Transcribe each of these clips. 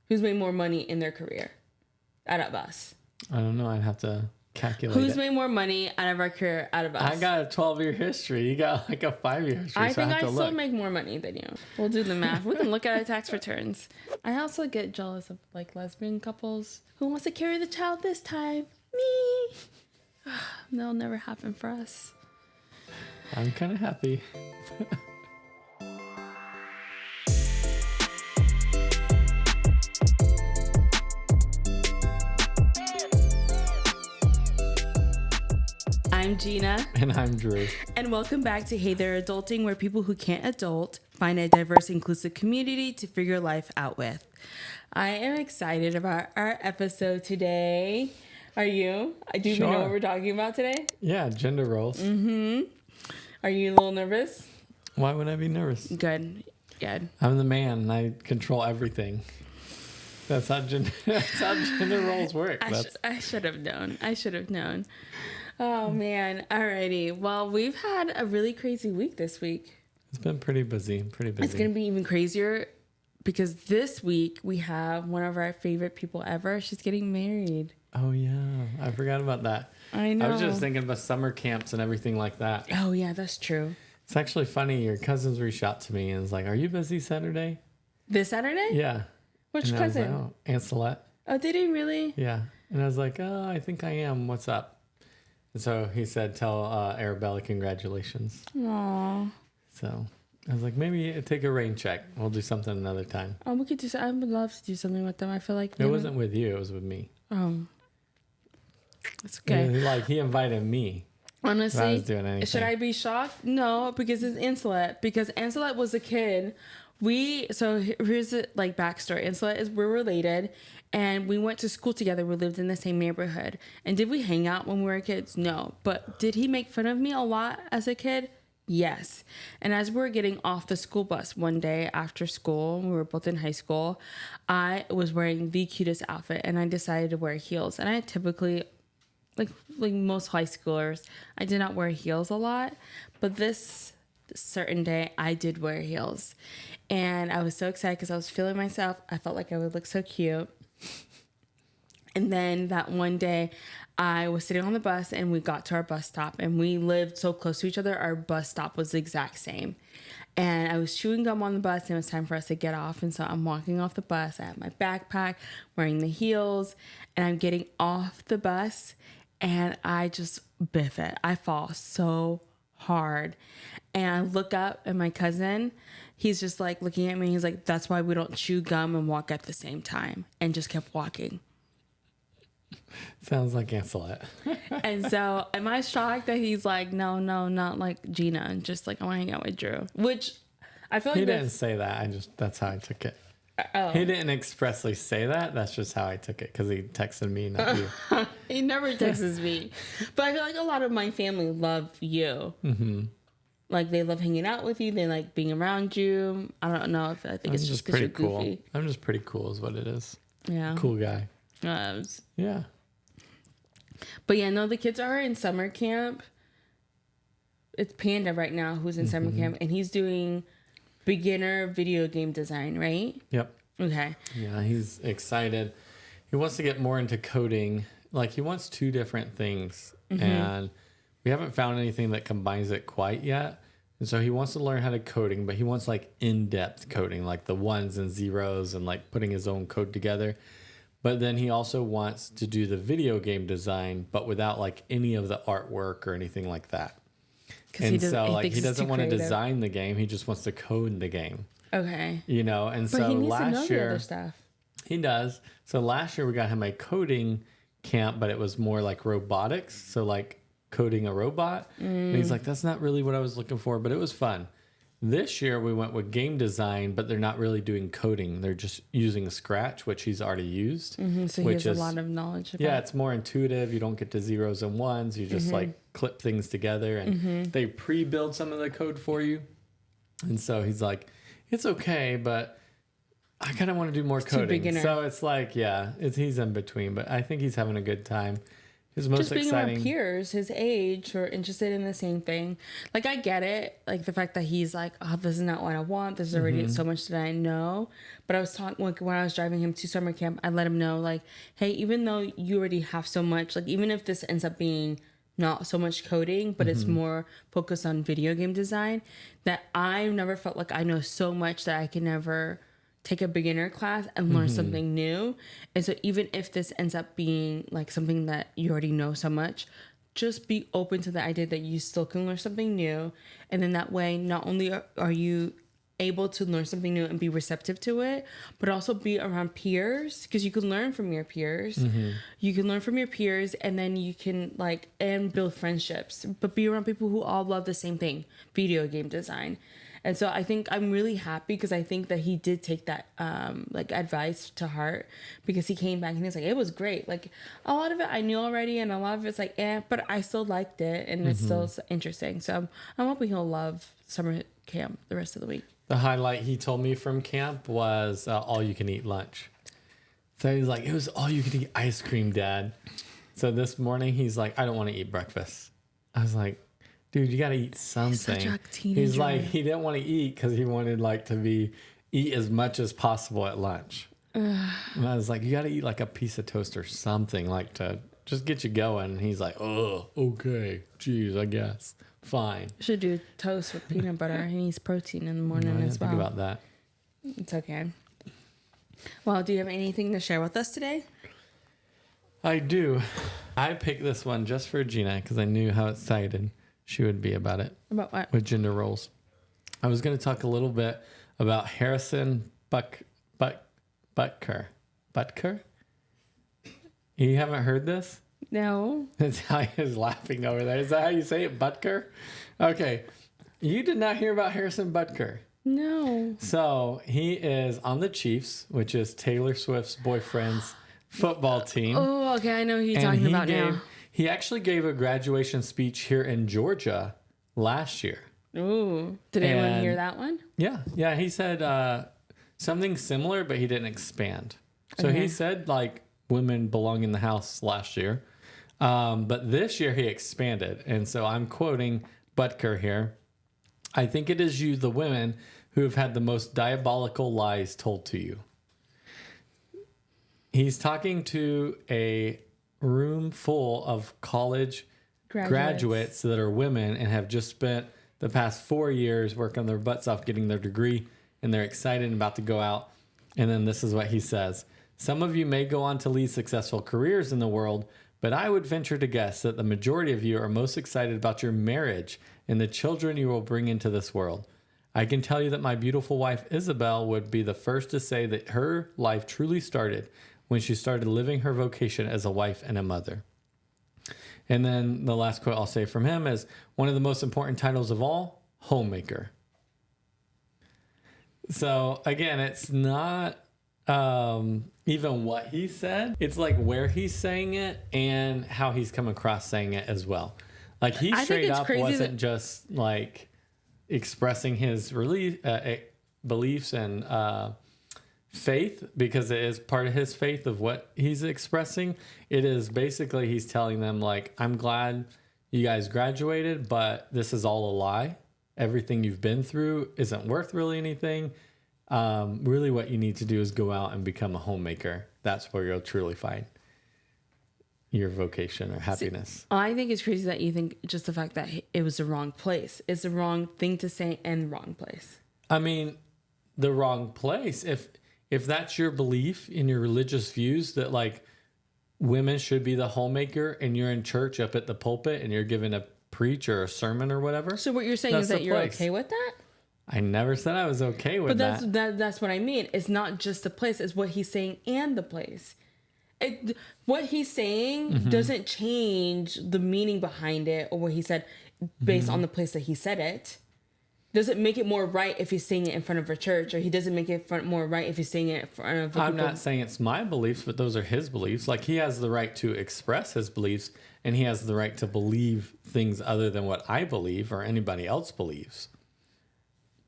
Who's made more money in their career out of us? I don't know. I'd have to calculate Who's it. made more money out of our career out of us? I got a 12-year history. You got like a 5-year history. I think I I still make more money than you. We'll do the math. We can look at our tax returns. I also get jealous of like lesbian couples. Who wants to carry the child this time? Me. That'll never happen for us. I'm kind of happy. I'm Jeena. And I'm Drue. And welcome back to Hey There Adulting, where people who can't adult find a diverse, inclusive community to figure life out with. I am excited about our episode today. Are you? Do you know what we're talking about today? Yeah, gender roles. Mm-hmm. Are you a little nervous? Why would I be nervous? Good. I'm the man and I control everything. That's how gender roles work. I should have known. Oh, man. Alrighty. Well, we've had a really crazy week this week. It's been pretty busy. It's going to be even crazier because this week we have one of our favorite people ever. She's getting married. Oh, yeah. I forgot about that. I know. I was just thinking about summer camps and everything like that. Oh, yeah, that's true. It's actually funny. Your cousins reached out to me and was like, "Are you busy Saturday?" This Saturday? Yeah. Which and cousin? I was like, "Oh, Aunt Celeste." Oh, did he really? Yeah. And I was like, "Oh, I think I am. What's up?" And so he said, "Tell Arabella congratulations." Aww. So I was like, maybe take a rain check. We'll do something another time. Oh, we could do. I would love to do something with them. I feel like it wasn't with you. It was with me. Oh, it's okay. Yeah, he invited me. Honestly, I was doing anything. Should I be shocked? No, because it's Ancelette. Because Ancelette was a kid. So here's the backstory. Ancelette we're related, and we went to school together. We lived in the same neighborhood. And did we hang out when we were kids? No. But did he make fun of me a lot as a kid? Yes. And as we were getting off the school bus one day after school, we were both in high school, I was wearing the cutest outfit, and I decided to wear heels. And I typically, like most high schoolers, I did not wear heels a lot, but this certain day I did wear heels, and I was so excited because I was feeling myself. I felt like I would look so cute. And then that one day I was sitting on the bus and we got to our bus stop, and we lived so close to each other. Our bus stop was the exact same. And I was chewing gum on the bus, and it was time for us to get off. And so I'm walking off the bus. I have my backpack, wearing the heels, and I'm getting off the bus, and I just biff it. I fall so hard. And I look up, and my cousin, he's just like looking at me. He's like, "That's why we don't chew gum and walk at the same time," and just kept walking. Sounds like Ancelette. And so am I shocked that he's like, no, not like Jeena, and just like, I want to hang out with Drue? Which I feel like he didn't say that. That's how I took it. Oh. He didn't expressly say that. That's just how I took it because he texted me, not you. He never texts me. But I feel like a lot of my family love you. Mm-hmm. Like they love hanging out with you. They like being around you. I don't know if I think it's just because you're cool. goofy. I'm just pretty cool is what it is. Yeah. Cool guy. Yeah. But yeah, no, the kids are in summer camp. It's Panda right now who's in summer camp, and he's doing beginner video game design, right? Yep. Okay. Yeah, he's excited. He wants to get more into coding. Like he wants two different things, and we haven't found anything that combines it quite yet. And so he wants to learn how to coding, but he wants like in-depth coding, like the ones and zeros and like putting his own code together. But then he also wants to do the video game design, but without like any of the artwork or anything like that. And he doesn't want to design the game. He just wants to code the game. Okay. And but so he needs last to know year, the other stuff. He does. So last year we got him a coding camp, but it was more like robotics. So like coding a robot. And he's like, that's not really what I was looking for, but it was fun. This year we went with game design, but they're not really doing coding. They're just using Scratch, which he's already used. So he has a lot of knowledge about. Yeah, it's more intuitive. You don't get to zeros and ones. You just like clip things together, and they pre-build some of the code for you. And so he's like, it's okay, but I kind of want to do more coding. So it's like, he's in between, but I think he's having a good time. his most just being around exciting. peers his age who are interested in the same thing. Like, I get it, like the fact that he's like, oh, this is not what I want, there's already so much that I know. But I was talking, like, when I was driving him to summer camp, I let him know, like, hey, even though you already have so much, like, even if this ends up being not so much coding, but it's more focused on video game design, that I've never felt like I know so much that I can never take a beginner class and learn something new. And so even if this ends up being like something that you already know so much, just be open to the idea that you still can learn something new. And then that way, not only are you able to learn something new and be receptive to it, but also be around peers, because you can learn from your peers. You can learn from your peers, and then you can like, and build friendships, but be around people who all love the same thing, video game design. And so I think I'm really happy, because I think that he did take that like advice to heart, because he came back and he was like, it was great. Like, a lot of it I knew already, and a lot of it's like, but I still liked it, and it's still interesting. So I'm hoping he'll love summer camp the rest of the week. The highlight he told me from camp was all you can eat lunch. So he's like, it was all you can eat ice cream, Dad. So this morning he's like, I don't want to eat breakfast. I was like, dude, you got to eat something. He's such a teenager. He's like, he didn't want to eat because he wanted like to eat as much as possible at lunch. And I was like, you got to eat like a piece of toast or something, like to just get you going. And he's like, oh, okay. Geez, I guess. Fine. Should do toast with peanut butter. He needs protein in the morning I didn't as well. think about that. It's okay. Well, do you have anything to share with us today? I do. I picked this one just for Jeena because I knew how excited she would be about it. About what? With gender roles. I was going to talk a little bit about Harrison Butker. Butker? You haven't heard this? No. That's how he is laughing over there. Is that how you say it? Butker? Okay. You did not hear about Harrison Butker. No. So he is on the Chiefs, which is Taylor Swift's boyfriend's football team. Oh, okay. I know who you're talking about now. He actually gave a graduation speech here in Georgia last year. Ooh. Did anyone hear that one? Yeah. Yeah. He said something similar, but he didn't expand. So he said like women belong in the house last year. But this year he expanded. And so I'm quoting Butker here. I think it is you, the women, who have had the most diabolical lies told to you. He's talking to a room full of college graduates that are women and have just spent the past 4 years working their butts off getting their degree, and they're excited and about to go out. And then this is what he says. Some of you may go on to lead successful careers in the world, but I would venture to guess that the majority of you are most excited about your marriage and the children you will bring into this world. I can tell you that my beautiful wife, Isabel, would be the first to say that her life truly started when she started living her vocation as a wife and a mother. And then the last quote I'll say from him is, one of the most important titles of all, homemaker. So again, it's not even what he said. It's like where he's saying it and how he's come across saying it as well. Like he straight up wasn't just like expressing his beliefs and faith, because it is part of his faith of what he's expressing. It is basically he's telling them like, I'm glad you guys graduated, but this is all a lie. Everything you've been through isn't worth really anything. Really what you need to do is go out and become a homemaker. That's where you'll truly find your vocation or happiness. I think it's crazy that you think just the fact that it was the wrong place. It's the wrong thing to say and the wrong place. I mean, the wrong place. If that's your belief in your religious views that like women should be the homemaker and you're in church up at the pulpit and you're giving a preach or a sermon or whatever. So what you're saying is that you're okay with that? I never said I was okay with that. But that's what I mean. It's not just the place. It's what he's saying and the place. What he's saying doesn't change the meaning behind it or what he said based on the place that he said it. Doesn't make it more right if he's saying it in front of a church, or he doesn't make it more right if he's saying it in front of I'm not saying it's my beliefs, but those are his beliefs. Like he has the right to express his beliefs, and he has the right to believe things other than what I believe or anybody else believes.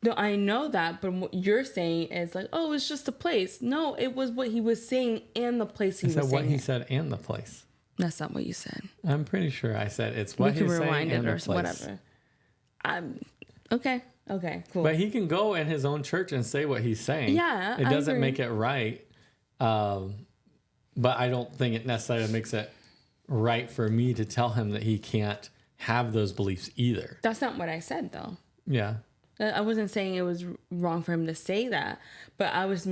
No, I know that, but what you're saying is like, oh, it's just a place. No, it was what he was saying and the place he was saying. What he said and the place. That's not what you said. I'm pretty sure I said it's what You can he's saying rewind and it the or place. whatever. Okay. Okay, cool. But he can go in his own church and say what he's saying. Yeah, it I doesn't agree. make it right. But I don't think it necessarily makes it right for me to tell him that he can't have those beliefs either. That's not what I said, though. Yeah. I wasn't saying it was wrong for him to say that, but I was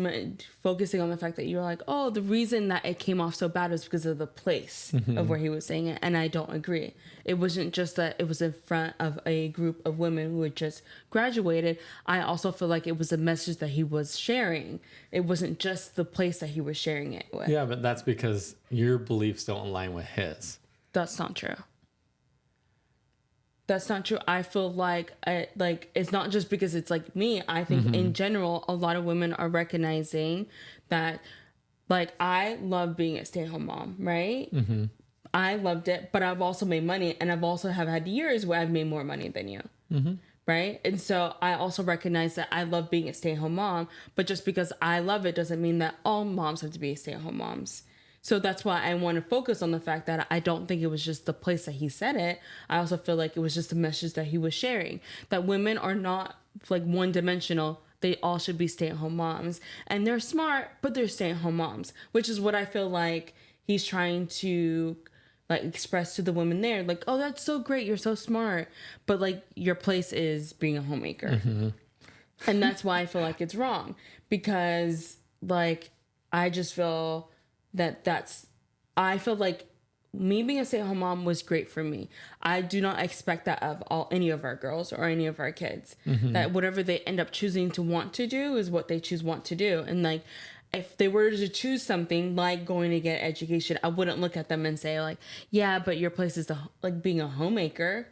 focusing on the fact that you were like, oh, the reason that it came off so bad was because of the place of where he was saying it. And I don't agree. It wasn't just that it was in front of a group of women who had just graduated. I also feel like it was a message that he was sharing. It wasn't just the place that he was sharing it with. Yeah, but that's because your beliefs don't align with his. That's not true. That's not true. I feel like it's not just because it's like me. I think in general, a lot of women are recognizing that, like, I love being a stay-at-home mom, right? Mm-hmm. I loved it, but I've also made money, and I've also have had years where I've made more money than you, right? And so I also recognize that I love being a stay-at-home mom, but just because I love it doesn't mean that all moms have to be stay-at-home moms. So that's why I want to focus on the fact that I don't think it was just the place that he said it. I also feel like it was just a message that he was sharing, that women are not like one-dimensional. They all should be stay-at-home moms. And they're smart, but they're stay-at-home moms, which is what I feel like he's trying to like express to the women there. Like, oh, that's so great. You're so smart. But like your place is being a homemaker. And that's why I feel like it's wrong, because like I just feel I feel like me being a stay-at-home mom was great for me. I do not expect that of any of our girls or any of our kids. That whatever they end up choosing to want to do is what they want to do. And like, if they were to choose something like going to get education, I wouldn't look at them and say like, yeah, but your place is like being a homemaker.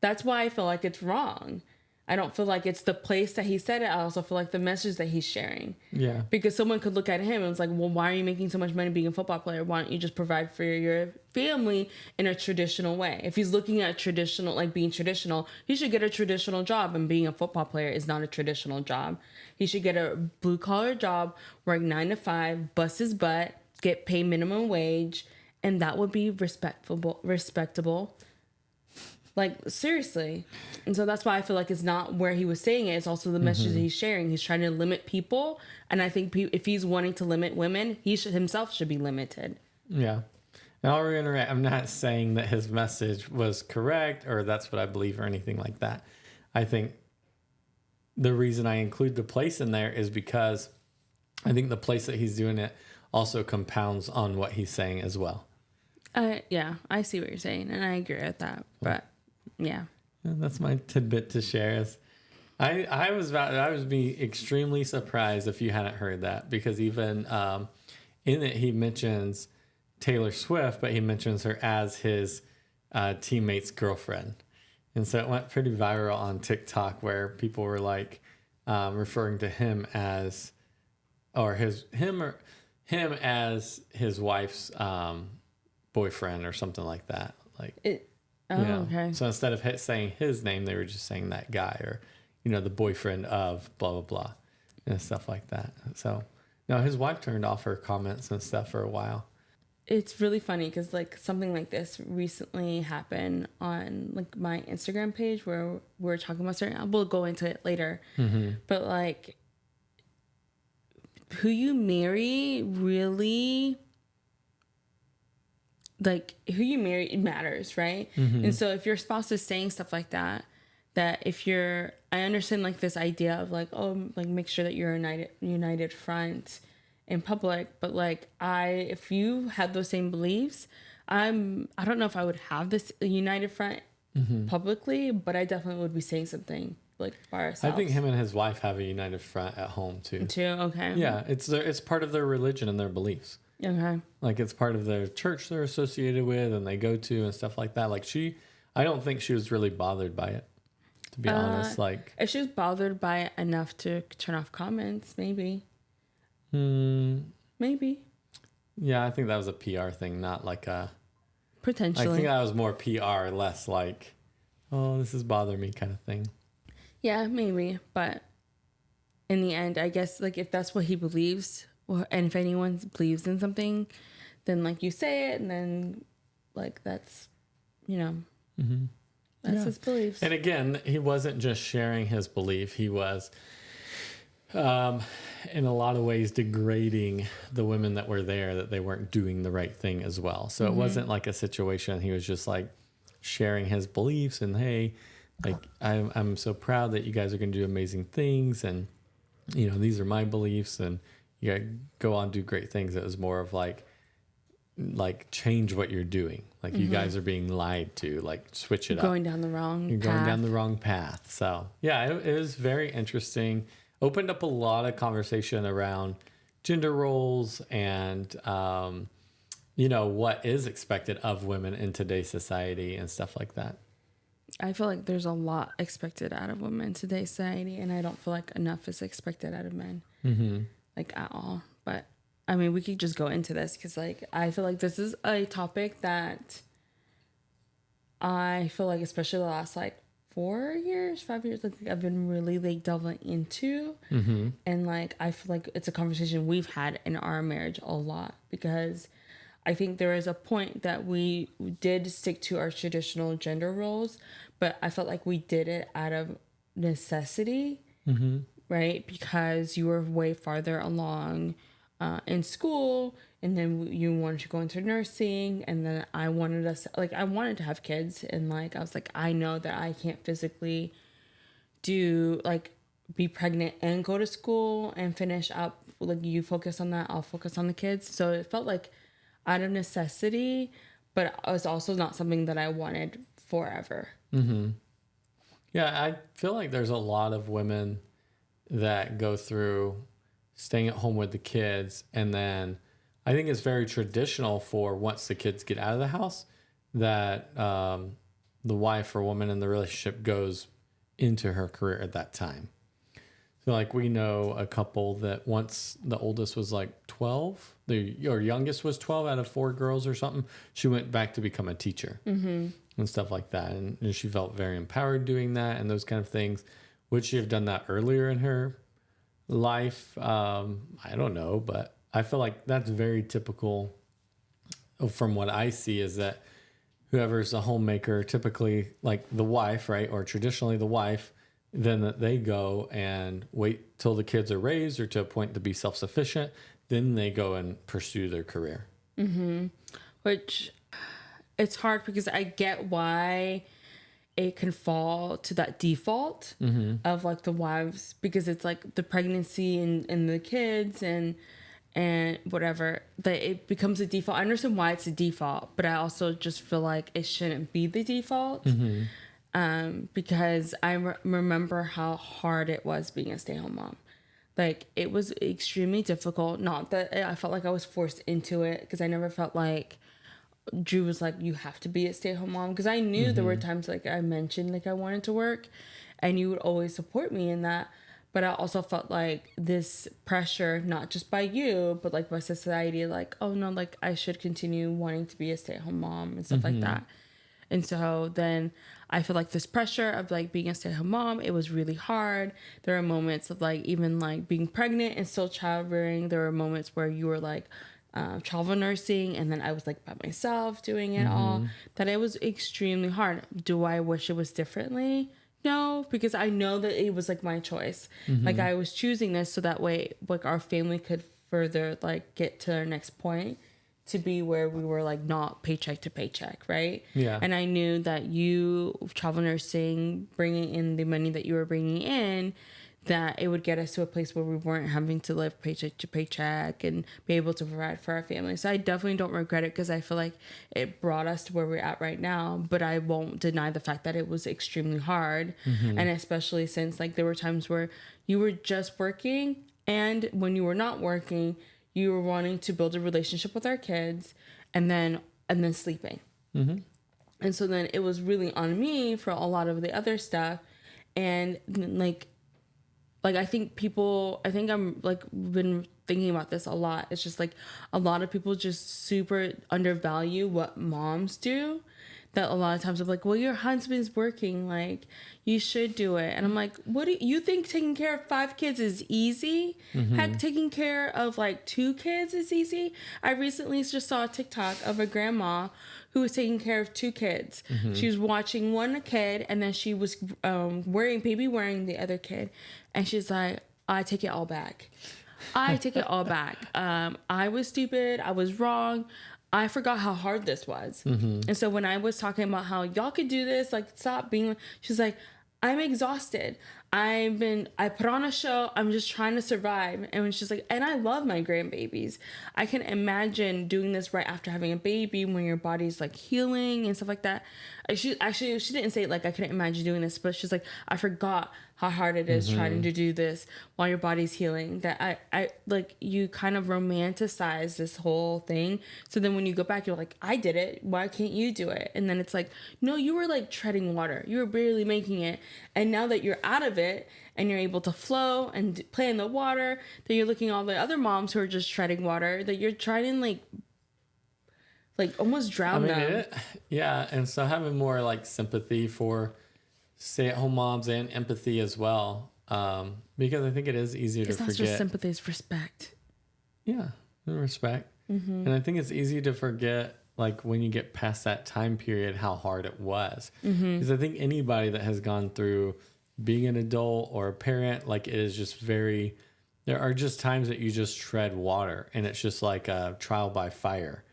That's why I feel like it's wrong. I don't feel like it's the place that he said it. I also feel like the message that he's sharing. Yeah. Because someone could look at him and it's like, well, why are you making so much money being a football player? Why don't you just provide for your family in a traditional way? If he's looking at traditional, like being traditional, he should get a traditional job. And being a football player is not a traditional job. He should get a blue collar job, work 9 to 5, bust his butt, get paid minimum wage. And that would be respectable. Like, seriously. And so that's why I feel like it's not where he was saying it. It's also the message that he's sharing. He's trying to limit people. And I think if he's wanting to limit women, he himself should be limited. Yeah. And I'll reiterate, I'm not saying that his message was correct or that's what I believe or anything like that. I think the reason I include the place in there is because I think the place that he's doing it also compounds on what he's saying as well. Yeah, I see what you're saying. And I agree with that. But... yeah, that's my tidbit to share. Is I was be extremely surprised if you hadn't heard that, because even in it he mentions Taylor Swift, but he mentions her as his teammate's girlfriend, and so it went pretty viral on TikTok where people were like referring to him as him as his wife's boyfriend or something like that, like it. Oh, yeah. Okay. So instead of saying his name, they were just saying that guy, or, the boyfriend of blah, blah, blah, and stuff like that. So, no, his wife turned off her comments and stuff for a while. It's really funny because, like, something like this recently happened on, like, my Instagram page where we're talking about certain... We'll go into it later. But, like, who you marry really... like, who you marry, it matters, right? And so if your spouse is saying stuff like that if I understand like this idea of like, oh, like make sure that you're a united front in public, but like if you had those same beliefs, I don't know if I would have this united front publicly, but I definitely would be saying something like by ourselves. I think him and his wife have a united front at home too. Okay. Yeah, it's part of their religion and their beliefs. Okay. Like it's part of their church they're associated with and they go to and stuff like that. Like I don't think she was really bothered by it, to be honest. Like if she was bothered by it enough to turn off comments, maybe. Maybe. Yeah, I think that was a PR thing, not like a... Potentially. I think that was more PR, less like, oh, this is bothering me kind of thing. Yeah, maybe. But in the end, I guess like if that's what he believes... and if anyone believes in something, then like you say it, and then like that's, you know, that's his beliefs. And again, he wasn't just sharing his belief. He was, in a lot of ways, degrading the women that were there, that they weren't doing the right thing as well. So it wasn't like a situation. He was just like sharing his beliefs and, hey, like, I'm so proud that you guys are going to do amazing things. And, you know, these are my beliefs, and you gotta go on and do great things. It was more of like change what you're doing. Like you guys are being lied to, like switch it up. Going down the wrong You're path. going down the wrong path. So yeah, it was very interesting. Opened up a lot of conversation around gender roles and, you know, what is expected of women in today's society and stuff like that. I feel like there's a lot expected out of women in today's society, and I don't feel like enough is expected out of men, like at all. But I mean, we could just go into this because, like, I feel like this is a topic that I feel like, especially the last like 5 years, like I've been really like delving into, and like I feel like it's a conversation we've had in our marriage a lot, because I think there is a point that we did stick to our traditional gender roles, but I felt like we did it out of necessity, right? Because you were way farther along in school, and then you wanted to go into nursing, and then I wanted to have kids, and like I was like, I know that I can't physically be pregnant and go to school and finish up. Like, you focus on that, I'll focus on the kids. So it felt like out of necessity, but it was also not something that I wanted forever. Yeah, I feel like there's a lot of women that go through staying at home with the kids, and then I think it's very traditional for once the kids get out of the house that the wife or woman in the relationship goes into her career at that time. So like we know a couple that once the oldest was like 12, your youngest was 12 out of 4 girls or something, she went back to become a teacher and stuff like that. And she felt very empowered doing that and those kind of things. Would she have done that earlier in her life? I don't know, but I feel like that's very typical from what I see, is that whoever's a homemaker, typically like the wife, right? Or traditionally the wife, then that they go and wait till the kids are raised or to a point to be self-sufficient. Then they go and pursue their career. Which it's hard, because I get why it can fall to that default of like the wives, because it's like the pregnancy and the kids and whatever, that it becomes a default. I understand why it's a default, but I also just feel like it shouldn't be the default. Because I remember how hard it was being a stay-at-home mom. Like, it was extremely difficult. Not that I felt like I was forced into it, because I never felt like Drew was like, you have to be a stay-at-home mom. Because I knew there were times, like I mentioned, like I wanted to work, and you would always support me in that. But I also felt like this pressure, not just by you, but like by society, like, oh no, like I should continue wanting to be a stay-at-home mom and stuff like that. And so then I feel like this pressure of like being a stay-at-home mom, it was really hard. There are moments of like even like being pregnant and still childbearing. There were moments where you were like travel nursing, and then I was like by myself doing it all. That it was extremely hard. Do I wish it was differently? No, because I know that it was like my choice. Like I was choosing this so that way like our family could further like get to our next point, to be where we were like not paycheck to paycheck, right? Yeah. And I knew that you travel nursing, bringing in the money that you were bringing in, that it would get us to a place where we weren't having to live paycheck to paycheck and be able to provide for our family. So I definitely don't regret it, because I feel like it brought us to where we're at right now. But I won't deny the fact that it was extremely hard. And especially since like there were times where you were just working, and when you were not working, you were wanting to build a relationship with our kids, and then sleeping. And so then it was really on me for a lot of the other stuff. And like I think I'm like been thinking about this a lot. It's just like a lot of people just super undervalue what moms do. that a lot of times I'm like, well, your husband's working, like you should do it. And I'm like, what do you think taking care of 5 kids is easy? Heck, taking care of like 2 kids is easy. I recently just saw a TikTok of a grandma who was taking care of 2 kids. She was watching one kid, and then she was wearing the other kid. And she's like, I take it all back. I take it all back. I was stupid. I was wrong. I forgot how hard this was. And so when I was talking about how y'all could do this, like stop being, she's like, I'm exhausted. I put on a show. I'm just trying to survive. And she's like, and I love my grandbabies. I can imagine doing this right after having a baby when your body's like healing and stuff like that. She didn't say it like I couldn't imagine doing this, but she's like, I forgot how hard it is trying to do this while your body's healing. That I like, you kind of romanticize this whole thing. So then when you go back, you're like, I did it. Why can't you do it? And then it's like, no, you were like treading water. You were barely making it. And now that you're out of it and you're able to flow and play in the water, that you're looking at all the other moms who are just treading water, that you're trying to like almost drown them. Yeah. And so having more like sympathy for stay-at-home moms and empathy as well, because I think it is easier to forget. It's not just sympathy, it's respect. Yeah, and respect. And I think it's easy to forget, like when you get past that time period, how hard it was. Because I think anybody that has gone through being an adult or a parent, like it is just there are just times that you just tread water, and it's just like a trial by fire,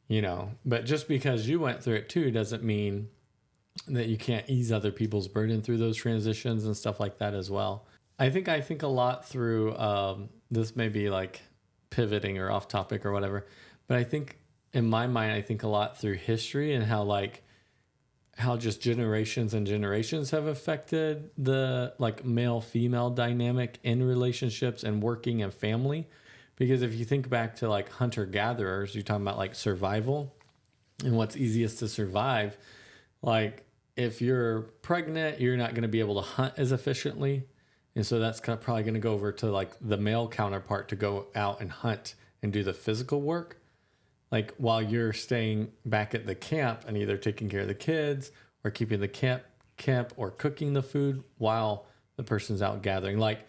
you know. But just because you went through it too doesn't mean that you can't ease other people's burden through those transitions and stuff like that as well. I think a lot through, this may be like pivoting or off topic or whatever, but I think in my mind, I think a lot through history and how just generations and generations have affected the like male female dynamic in relationships and working and family. Because if you think back to like hunter gatherers, you're talking about like survival and what's easiest to survive. Like if you're pregnant, you're not going to be able to hunt as efficiently. And so that's probably going to go over to like the male counterpart to go out and hunt and do the physical work. Like while you're staying back at the camp and either taking care of the kids or keeping the camp or cooking the food while the person's out gathering. Like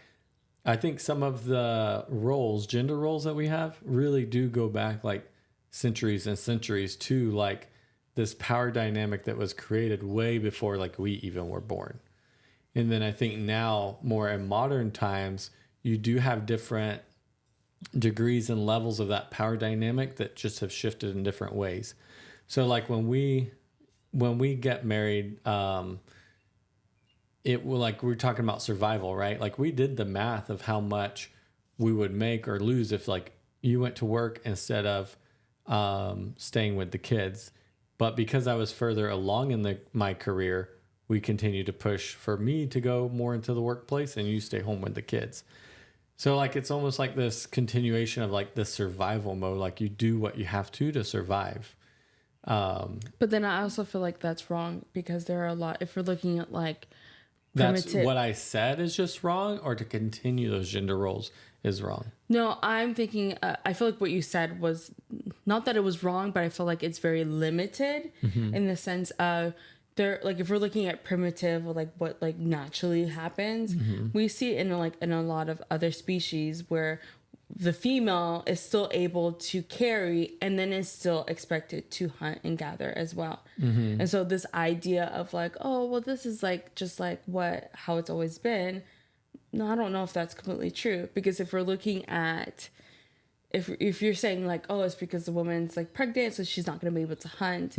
I think some of the gender roles that we have really do go back like centuries and centuries to like this power dynamic that was created way before like we even were born. And then I think now more in modern times, you do have different degrees and levels of that power dynamic that just have shifted in different ways. So like when we get married, it will, like we're talking about survival, right? Like we did the math of how much we would make or lose if like you went to work instead of staying with the kids. But because I was further along in my career, we continued to push for me to go more into the workplace and you stay home with the kids. So like it's almost like this continuation of like this survival mode, like you do what you have to survive. But then I also feel like that's wrong because there are a lot, if we're looking at like that's what I said is just wrong, or to continue those gender roles is wrong. No, I'm thinking, I feel like what you said was not that it was wrong, but I feel like it's very limited in the sense of there, like if we're looking at primitive or like what like naturally happens, we see it in a lot of other species where the female is still able to carry and then is still expected to hunt and gather as well. And so this idea of like, oh, well, this is like just like how it's always been. No, I don't know if that's completely true, because if we're looking at, if you're saying like, oh, it's because the woman's like pregnant, so she's not going to be able to hunt.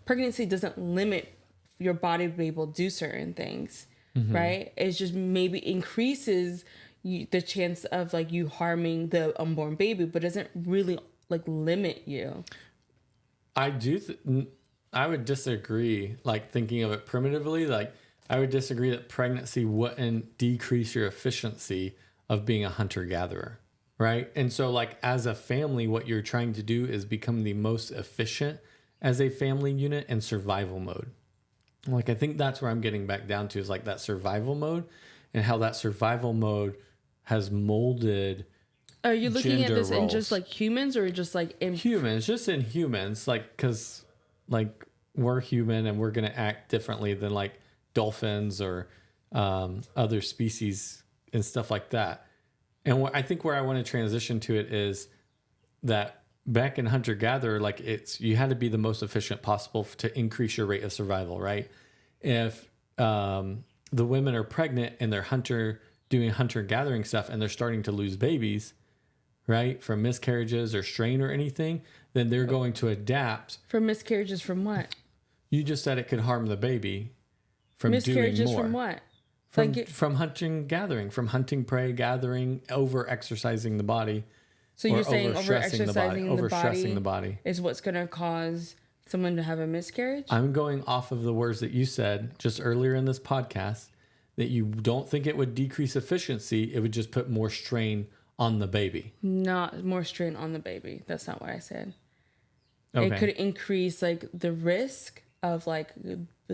Pregnancy doesn't limit your body to be able to do certain things, right? It just maybe increases the chance of like you harming the unborn baby, but doesn't really like limit you. I would disagree. Like thinking of it primitively, like I would disagree that pregnancy wouldn't decrease your efficiency of being a hunter-gatherer, right? And so like as a family, what you're trying to do is become the most efficient as a family unit in survival mode. Like I think that's where I'm getting back down to, is like that survival mode and how that survival mode has molded. Are you looking at this roles. in just like humans or just like in humans? Just in humans, like because like we're human and we're going to act differently than like dolphins or other species and stuff like that. And I think where I want to transition to it is that back in hunter-gatherer, like you had to be the most efficient possible to increase your rate of survival, right? If the women are pregnant and they're doing hunter-gathering stuff and they're starting to lose babies, right, from miscarriages or strain or anything, then they're going to adapt. From miscarriages from what? You just said it could harm the baby from doing more. Miscarriages from what? From hunting, gathering, from hunting prey, gathering, over-exercising the body. So you're saying overstressing the body is what's going to cause someone to have a miscarriage? I'm going off of the words that you said just earlier in this podcast, that you don't think it would decrease efficiency. It would just put more strain on the baby. Not more strain on the baby. That's not what I said. Okay. It could increase like the risk of like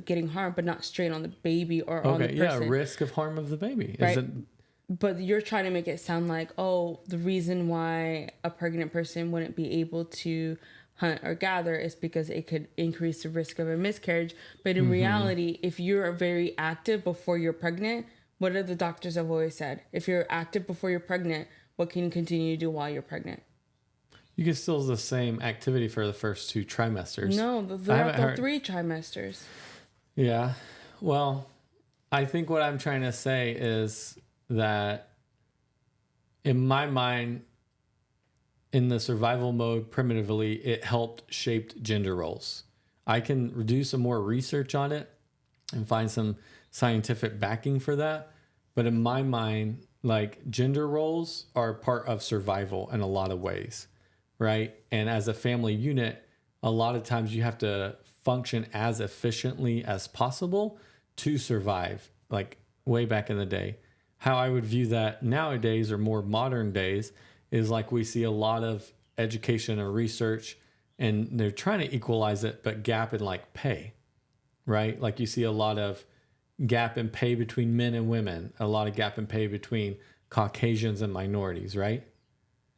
getting harmed, but not strain on the baby or on the person. Yeah, risk of harm of the baby. Right? But you're trying to make it sound like, oh, the reason why a pregnant person wouldn't be able to hunt or gather is because it could increase the risk of a miscarriage. But in reality, if you're very active before you're pregnant, what do the doctors have always said? If you're active before you're pregnant, what can you continue to do while you're pregnant? You can still do the same activity for the first 2 trimesters. No, throughout the 3 trimesters. Yeah. Well, I think what I'm trying to say is that in my mind, in the survival mode primitively, it helped shape gender roles. I can do some more research on it and find some scientific backing for that. But in my mind, like gender roles are part of survival in a lot of ways, right? And as a family unit, a lot of times you have to function as efficiently as possible to survive, like way back in the day. How I would view that nowadays or more modern days is like we see a lot of education and research and they're trying to equalize it, but gap in like pay, right? Like you see a lot of gap in pay between men and women, a lot of gap in pay between Caucasians and minorities, right?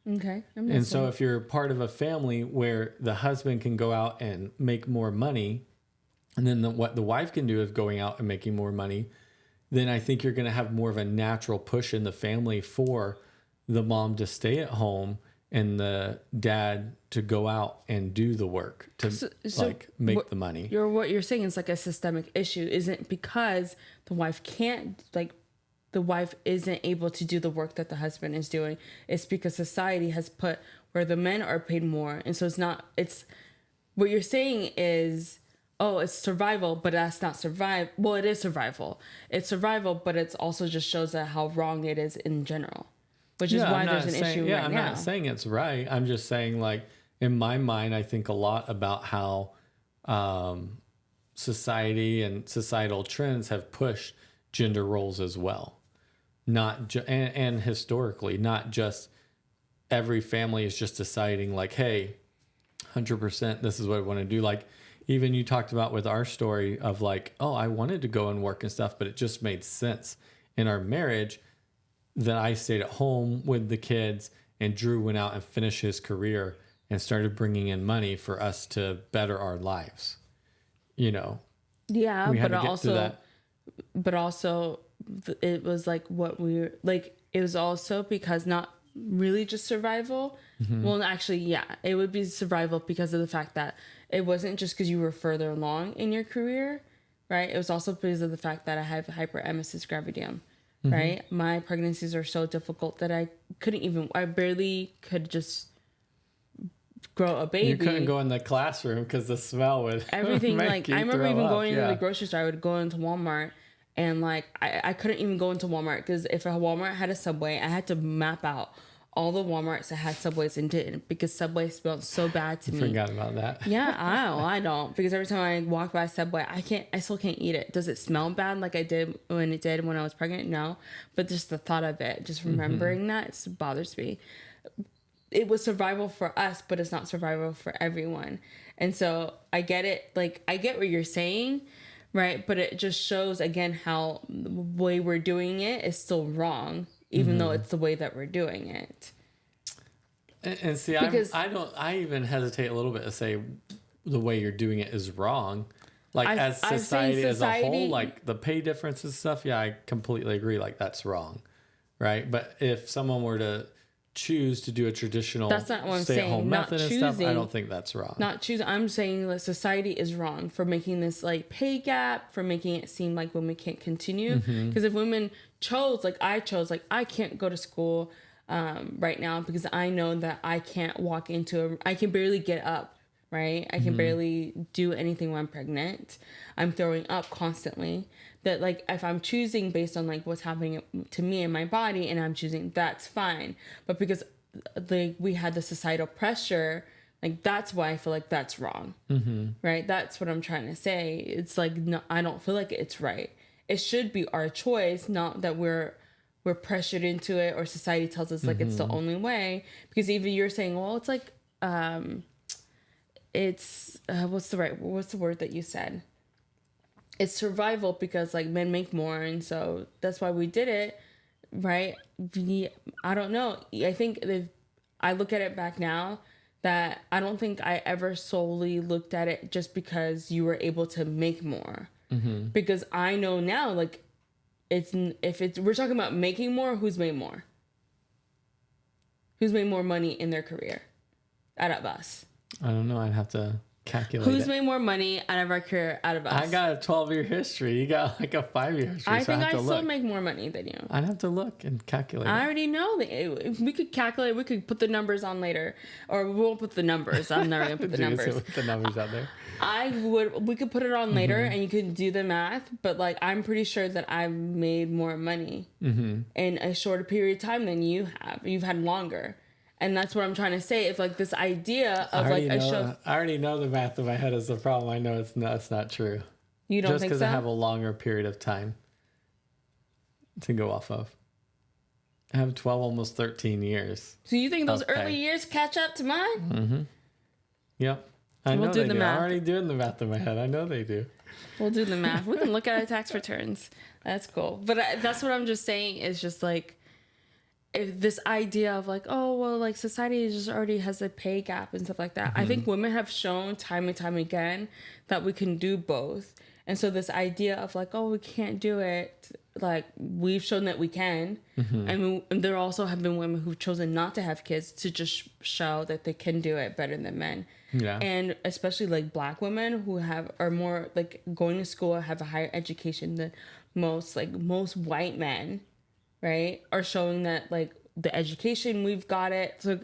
Okay. And so if you're part of a family where the husband can go out and make more money, and then what the wife can do is going out and making more money, then I think you're going to have more of a natural push in the family for the mom to stay at home and the dad to go out and do the work to make the money. What you're saying is like a systemic issue. Isn't because the wife can't, like, the wife isn't able to do the work that the husband is doing. It's because society has put where the men are paid more. And so it's what you're saying is, oh, it's survival, but that's not survival. Well, it is survival. It's survival, but it's also just shows that how wrong it is in general, which is why there's an issue right now. I'm not saying it's right. I'm just saying, like, in my mind, I think a lot about how society and societal trends have pushed gender roles as well. And historically, not just every family is just deciding like, hey, 100%, this is what I want to do. Like, even you talked about with our story of like, oh, I wanted to go and work and stuff, but it just made sense in our marriage that I stayed at home with the kids and Drew went out and finished his career and started bringing in money for us to better our lives. You know? Yeah, but also it was like it was also because not really just survival. Mm-hmm. Well, actually, yeah, it would be survival because of the fact that it wasn't just because you were further along in your career, right? It was also because of the fact that I have hyperemesis gravidarum, mm-hmm. right? My pregnancies are so difficult that I barely could just grow a baby. You couldn't go in the classroom because the smell would everything. Like I remember even going to the grocery store. I would go into Walmart. And like, I couldn't even go into Walmart because if a Walmart had a Subway, I had to map out all the Walmarts that had Subways and didn't, because Subway smelled so bad to me. Forgot about that. Yeah, I don't. Because every time I walk by Subway, I still can't eat it. Does it smell bad like I did when I was pregnant? No. But just the thought of it, just remembering that, it bothers me. It was survival for us, but it's not survival for everyone. And so I get it. Like, I get what you're saying. Right, but it just shows again how the way we're doing it is still wrong, even though it's the way that we're doing it. And see, I even hesitate a little bit to say the way you're doing it is wrong. Like I've seen society as a whole, society- like the pay differences stuff, yeah, I completely agree. Like that's wrong, right? But if someone were to choose to do a traditional That's not what I'm stay-at-home saying. Not method and stuff, I choosing- don't think that's wrong. Not choose. I'm saying that society is wrong for making this like pay gap, for making it seem like women can't continue. Because if women chose, like I chose, like I can't go to school right now because I know that I can't walk into I can barely get up, right? I can barely do anything when I'm pregnant. I'm throwing up constantly. That like if I'm choosing based on like what's happening to me in my body and I'm choosing, that's fine. But because like we had the societal pressure, like that's why I feel like that's wrong, right? That's what I'm trying to say. It's like no, I don't feel like it's right. It should be our choice, not that we're pressured into it or society tells us like it's the only way. Because even you're saying, well, it's like it's what's the word that you said? It's survival because like men make more, and so that's why we did it, right? I don't know. I think if I look at it back now, that I don't think I ever solely looked at it just because you were able to make more. Because I know now, like we're talking about making more, who's made more? Who's made more money in their career out of us? I don't know. I'd have to calculate Who's it. made more money out of our career out of us? I got a 12-year history. You got like a 5-year history. I so think have I to still look. make more money than you. I'd have to look and calculate. I already know that we could calculate. We could put the numbers on later, or we won't put the numbers. I'm never gonna put the Jeena, numbers. so put the numbers out there. We could put it on later, and you could do the math. But like, I'm pretty sure that I've made more money in a shorter period of time than you have. You've had longer, and that's what I'm trying to say. If like this idea of like a show, I already know the math in my head is the problem. I know it's not true. you don't Just think because so? I have a longer period of time to go off of. I have 12, almost 13 years. So you think those of pay. early years catch up to mine? Yep. I know We'll do they the do. math. I'm already doing the math in my head. I know they do. We'll do the math. We can look at our tax returns. That's cool. But that's what I'm just saying is just like, if this idea of like, oh, well, like society just already has a pay gap and stuff like that. I think women have shown time and time again that we can do both. And so this idea of like, oh, we can't do it, like we've shown that we can. And there also have been women who've chosen not to have kids to just show that they can do it better than men. Yeah. And especially like black women who are more like going to school, have a higher education than most white men, right? Are showing that like the education we've got it. So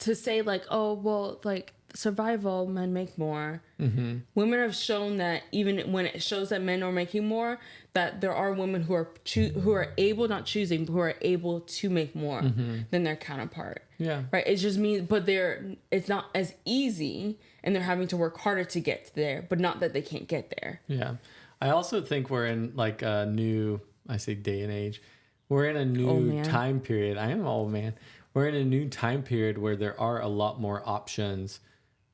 to say like, oh, well, like survival, men make more. Women have shown that even when it shows that men are making more, that there are women who are able, not choosing, but who are able to make more than their counterpart. Yeah. Right. It just means, but it's not as easy, and they're having to work harder to get there, but not that they can't get there. Yeah. I also think we're in like a new, I say day and age, we're in a new time period. I am an old man. We're in a new time period where there are a lot more options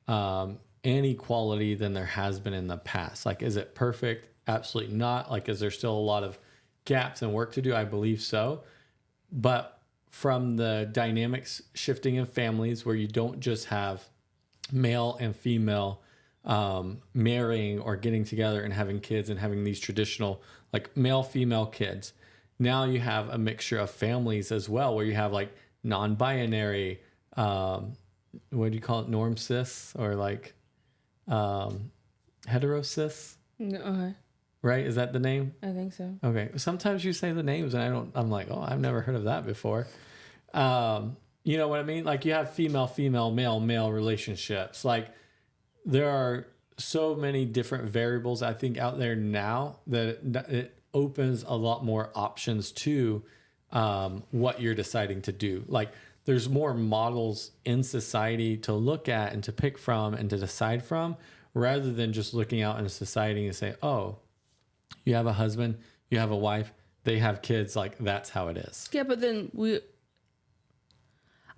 and equality than there has been in the past. Like, is it perfect? Absolutely not. Like, is there still a lot of gaps and work to do? I believe so. But from the dynamics shifting in families where you don't just have male and female marrying or getting together and having kids and having these traditional like male female kids, now you have a mixture of families as well where you have like non-binary what do you call it, norm cis or like hetero cis, Okay. right? Is that the name? I think so. Okay. Sometimes you say the names and I'm like, oh, I've never heard of that before. You know what I mean? Like you have female, male relationships. Like there are so many different variables, I think, out there now that it opens a lot more options to what you're deciding to do. Like there's more models in society to look at and to pick from and to decide from, rather than just looking out in society and say, oh, you have a husband, you have a wife, they have kids, like that's how it is. Yeah, but then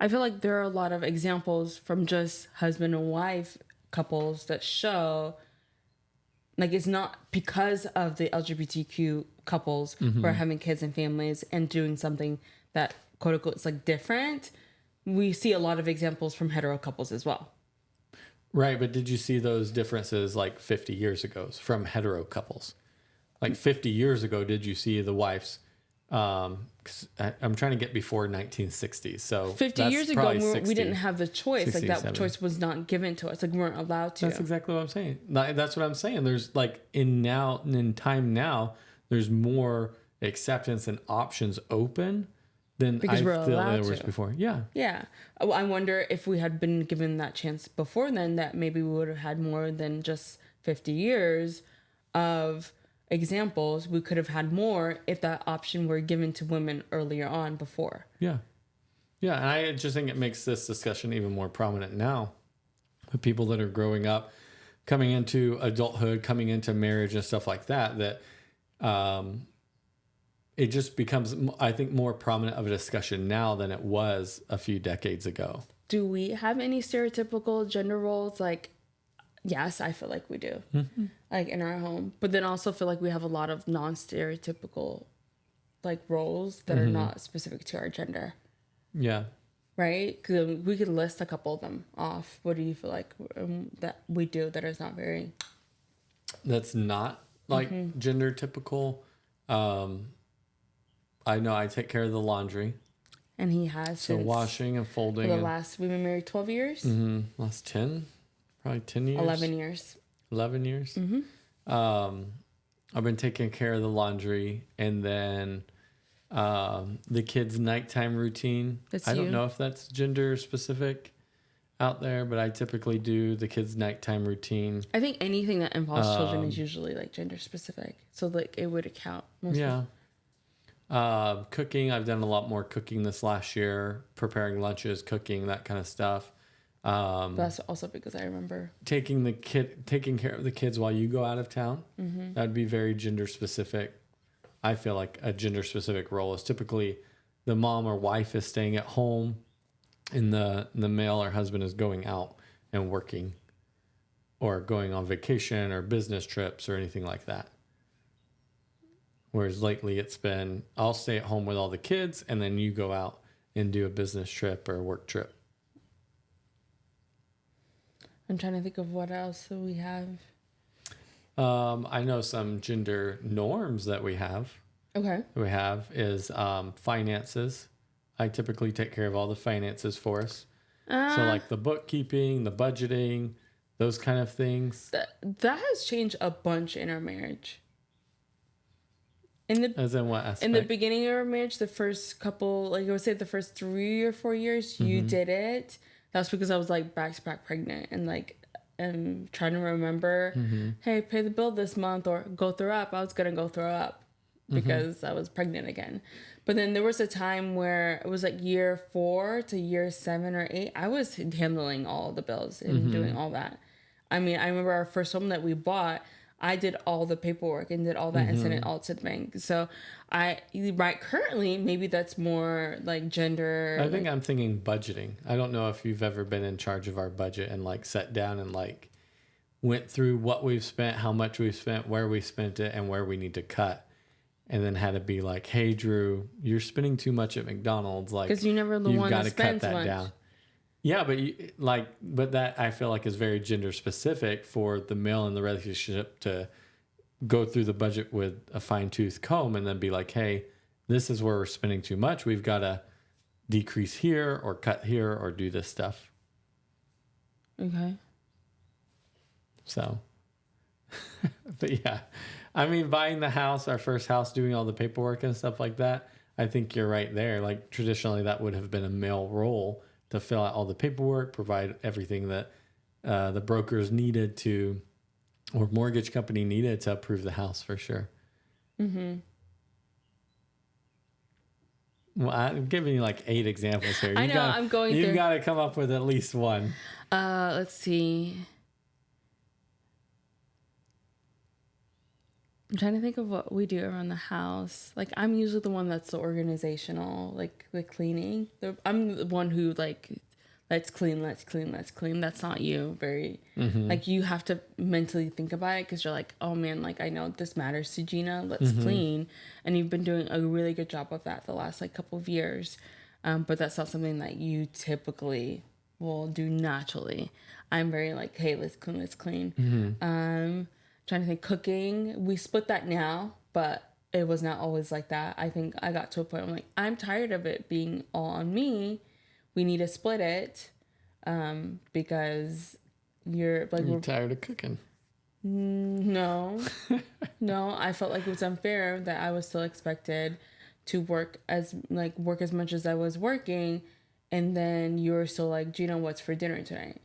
I feel like there are a lot of examples from just husband and wife couples that show like it's not because of the LGBTQ couples who are having kids and families and doing something that quote unquote is like different. We see a lot of examples from hetero couples as well. Right, but did you see those differences like 50 years ago from hetero couples? Like 50 years ago, did you see the wives? 'Cause I'm trying to get before 1960s. So 50 that's years ago, probably we didn't have the choice. 60, Like that 70. choice was not given to us. Like we weren't allowed to. That's exactly what I'm saying. That's what I'm saying. There's like in time now, there's more acceptance and options open than Because I we're feel allowed there was to. before. Yeah. Yeah. Oh, I wonder if we had been given that chance before then, that maybe we would have had more than just 50 years of examples. We could have had more if that option were given to women earlier on before. Yeah. Yeah. And I just think it makes this discussion even more prominent now with people that are growing up, coming into adulthood, coming into marriage and stuff like that, it just becomes, I think, more prominent of a discussion now than it was a few decades ago. Do we have any stereotypical gender roles? Like, yes, I feel like we do, like in our home. But then also feel like we have a lot of non-stereotypical, like roles that are not specific to our gender, Yeah. right? Because we could list a couple of them off. What do you feel like that we do that is not very? That's not like gender typical. I know I take care of the laundry. And he has So since washing and folding. for the last, we've been married 12 years, Last 10, probably 10 years. 11 years. 11 years. I've been taking care of the laundry, and then the kids' nighttime routine. That's I don't you. know if that's gender specific out there, but I typically do the kids' nighttime routine. I think anything that involves children is usually like gender specific. So like it would account. Yeah. Cooking. I've done a lot more cooking this last year, preparing lunches, cooking, that kind of stuff. But that's also because I remember. Taking care of the kids while you go out of town. That'd be very gender specific. I feel like a gender specific role is typically the mom or wife is staying at home, and the male or husband is going out and working, or going on vacation or business trips or anything like that. Whereas lately it's been, I'll stay at home with all the kids, and then you go out and do a business trip or a work trip. I'm trying to think of what else we have. I know some gender norms that we have. Okay. We have is finances. I typically take care of all the finances for us. So like the bookkeeping, the budgeting, those kind of things. That has changed a bunch in our marriage. As in what aspect? In the beginning of our marriage, the first couple, like I would say the first 3 or 4 years, you did it. That's because I was like back to back pregnant and like trying to remember, hey, pay the bill this month or go throw up. I was going to go throw up because I was pregnant again. But then there was a time where it was like year 4 to year 7 or 8. I was handling all the bills and doing all that. I mean, I remember our first home that we bought, I did all the paperwork and did all that and sent it all to the bank. So currently, maybe that's more like gender. I think I'm thinking budgeting. I don't know if you've ever been in charge of our budget and like sat down and like went through what we've spent, how much we've spent, where we spent it, and where we need to cut. And then had to be like, hey, Drew, you're spending too much at McDonald's. Like, because you never the one that spends much. Down. Yeah, but that I feel like is very gender specific for the male in the relationship to go through the budget with a fine tooth comb and then be like, hey, this is where we're spending too much. We've got to decrease here or cut here or do this stuff. Okay. So, but yeah, I mean, buying the house, our first house, doing all the paperwork and stuff like that. I think you're right there. Like traditionally that would have been a male role to fill out all the paperwork, provide everything that the brokers needed to, or mortgage company needed to approve the house for sure. Well, I'm giving you like 8 examples here. I know, I'm going through. You've got to come up with at least one. Let's see. I'm trying to think of what we do around the house. Like, I'm usually the one that's the organizational, like the cleaning. I'm the one who like, let's clean. That's not you. Very like you have to mentally think about it because you're like, oh man, like I know this matters to Jeena. Let's clean, and you've been doing a really good job of that the last like couple of years. But that's not something that you typically will do naturally. I'm very like, hey, let's clean, let's clean. Trying to think, cooking, we split that now, but it was not always like that. I think I got to a point where I'm like, I'm tired of it being all on me. We need to split it, because you're tired of cooking. No, no. I felt like it was unfair that I was still expected to work as much as I was working, and then you were still like, Gina, what's for dinner tonight?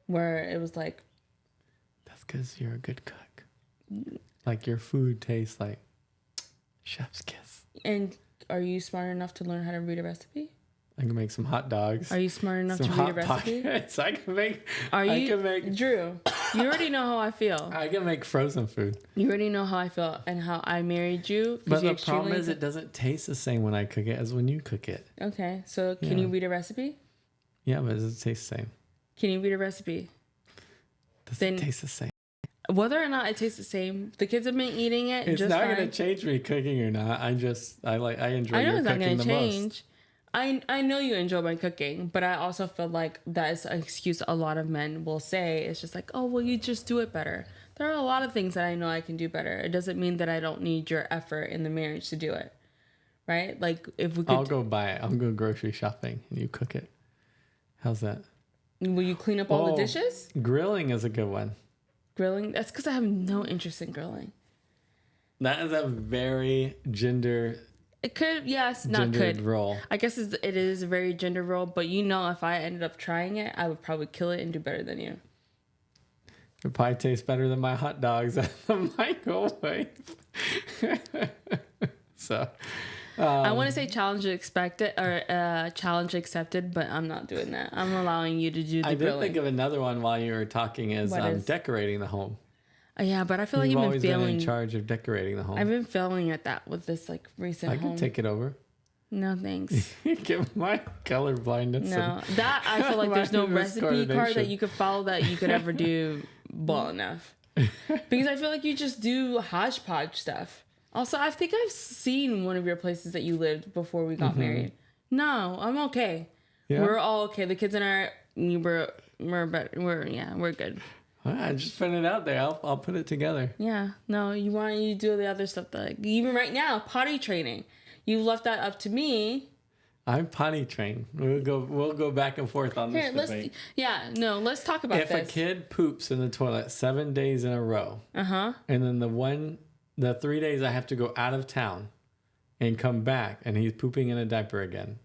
Where it was like, that's because you're a good cook. Like your food tastes like chef's kiss. And are you smart enough to learn how to read a recipe? I can make some hot dogs. Are you smart enough to read a recipe? Pockets. I can make. Drew? You already know how I feel. I can make frozen food. You already know how I feel and how I married you. But the problem is, it doesn't taste the same when I cook it as when you cook it. Okay, so can you read a recipe? Yeah, but it doesn't taste the same. Can you read a recipe? Doesn't taste the same. Whether or not it tastes the same, the kids have been eating it. It's just not fine. going to change me cooking or not. I enjoy I know your it's not cooking going the to change. most. I know you enjoy my cooking, but I also feel like that is an excuse a lot of men will say. It's just like, oh, well, you just do it better. There are a lot of things that I know I can do better. It doesn't mean that I don't need your effort in the marriage to do it. Right? Like, if we could... I'll go buy it. I'll go grocery shopping and you cook it. How's that? Will you clean up all the dishes? Grilling is a good one. Grilling? That's because I have no interest in grilling. That is a very gender... It could, yes, not gendered could. role. I guess it is a very gender role, but if I ended up trying it, I would probably kill it and do better than you. It probably tastes better than my hot dogs at the microwave. So, I want to say challenge accepted, but I'm not doing that. I'm allowing you to do the grilling. I did think of another one while you were talking is decorating the home. Yeah, but I feel like you've you've always been failing. been in charge of decorating the home. I've been failing at that with this recent home. I can take it over. No, thanks. Give my color blindness. No, that I feel like there's no recipe card that you could follow that you could ever do well enough. Because I feel like you just do hodgepodge stuff. Also, I think I've seen one of your places that you lived before we got married. No, I'm okay. Yeah. We're all okay. The kids and I, we're good. I just put it out there. I'll put it together. Yeah. No, you to do the other stuff. Even right now, potty training. You left that up to me. I'm potty trained. We'll go back and forth on this debate. Let's talk about this. If a kid poops in the toilet 7 days in a row, and then the 3 days I have to go out of town and come back and he's pooping in a diaper again.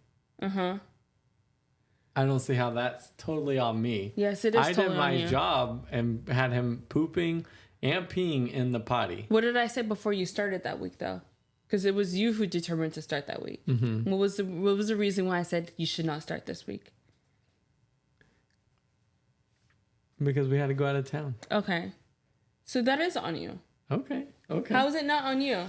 I don't see how that's totally on me. Yes, it is totally on you. I did my job and had him pooping and peeing in the potty. What did I say before you started that week, though? Because it was you who determined to start that week. What was the reason why I said you should not start this week? Because we had to go out of town. Okay. So that is on you. Okay. How is it not on you?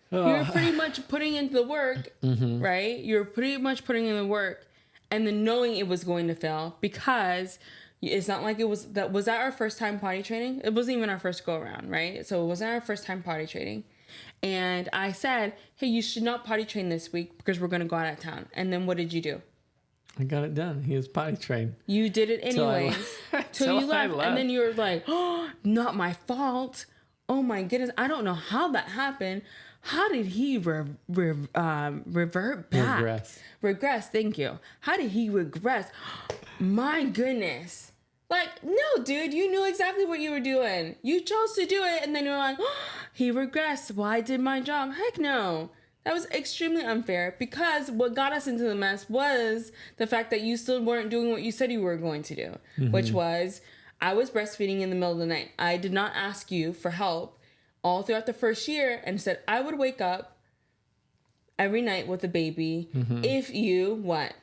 You're pretty much putting in the work, right? You're pretty much putting in the work and then knowing it was going to fail because it's not like it was that. Was that our first time potty training? It wasn't even our first go around, right? So it wasn't our first time potty training. And I said, hey, you should not potty train this week because we're going to go out of town. And then what did you do? I got it done. He was potty trained. You did it anyways. Till you left. And then you were like, oh, not my fault. Oh my goodness. I don't know how that happened. How did he revert back? Regress. Thank you. How did he regress? My goodness. Like, no, dude, you knew exactly what you were doing. You chose to do it, and then you're like, oh, he regressed. Well, I did my job. Heck no. That was extremely unfair because what got us into the mess was the fact that you still weren't doing what you said you were going to do, which was I was breastfeeding in the middle of the night. I did not ask you for help all throughout the first year and said I would wake up every night with a baby if you what?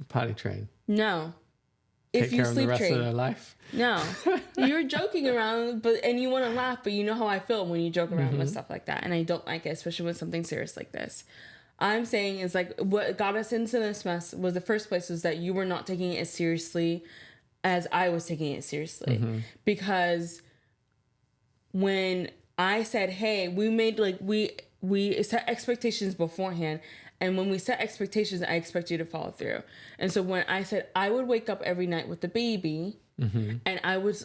Potty train. No. If you sleep the rest train. of their life. No. You're joking around and you want to laugh, but you know how I feel when you joke around with stuff like that. And I don't like it, especially with something serious like this. I'm saying is like what got us into this mess was the first place was that you were not taking it as seriously as I was taking it seriously. Because when I said, hey, we made we set expectations beforehand And when we set expectations, I expect you to follow through. And so when I said I would wake up every night with the baby, and I would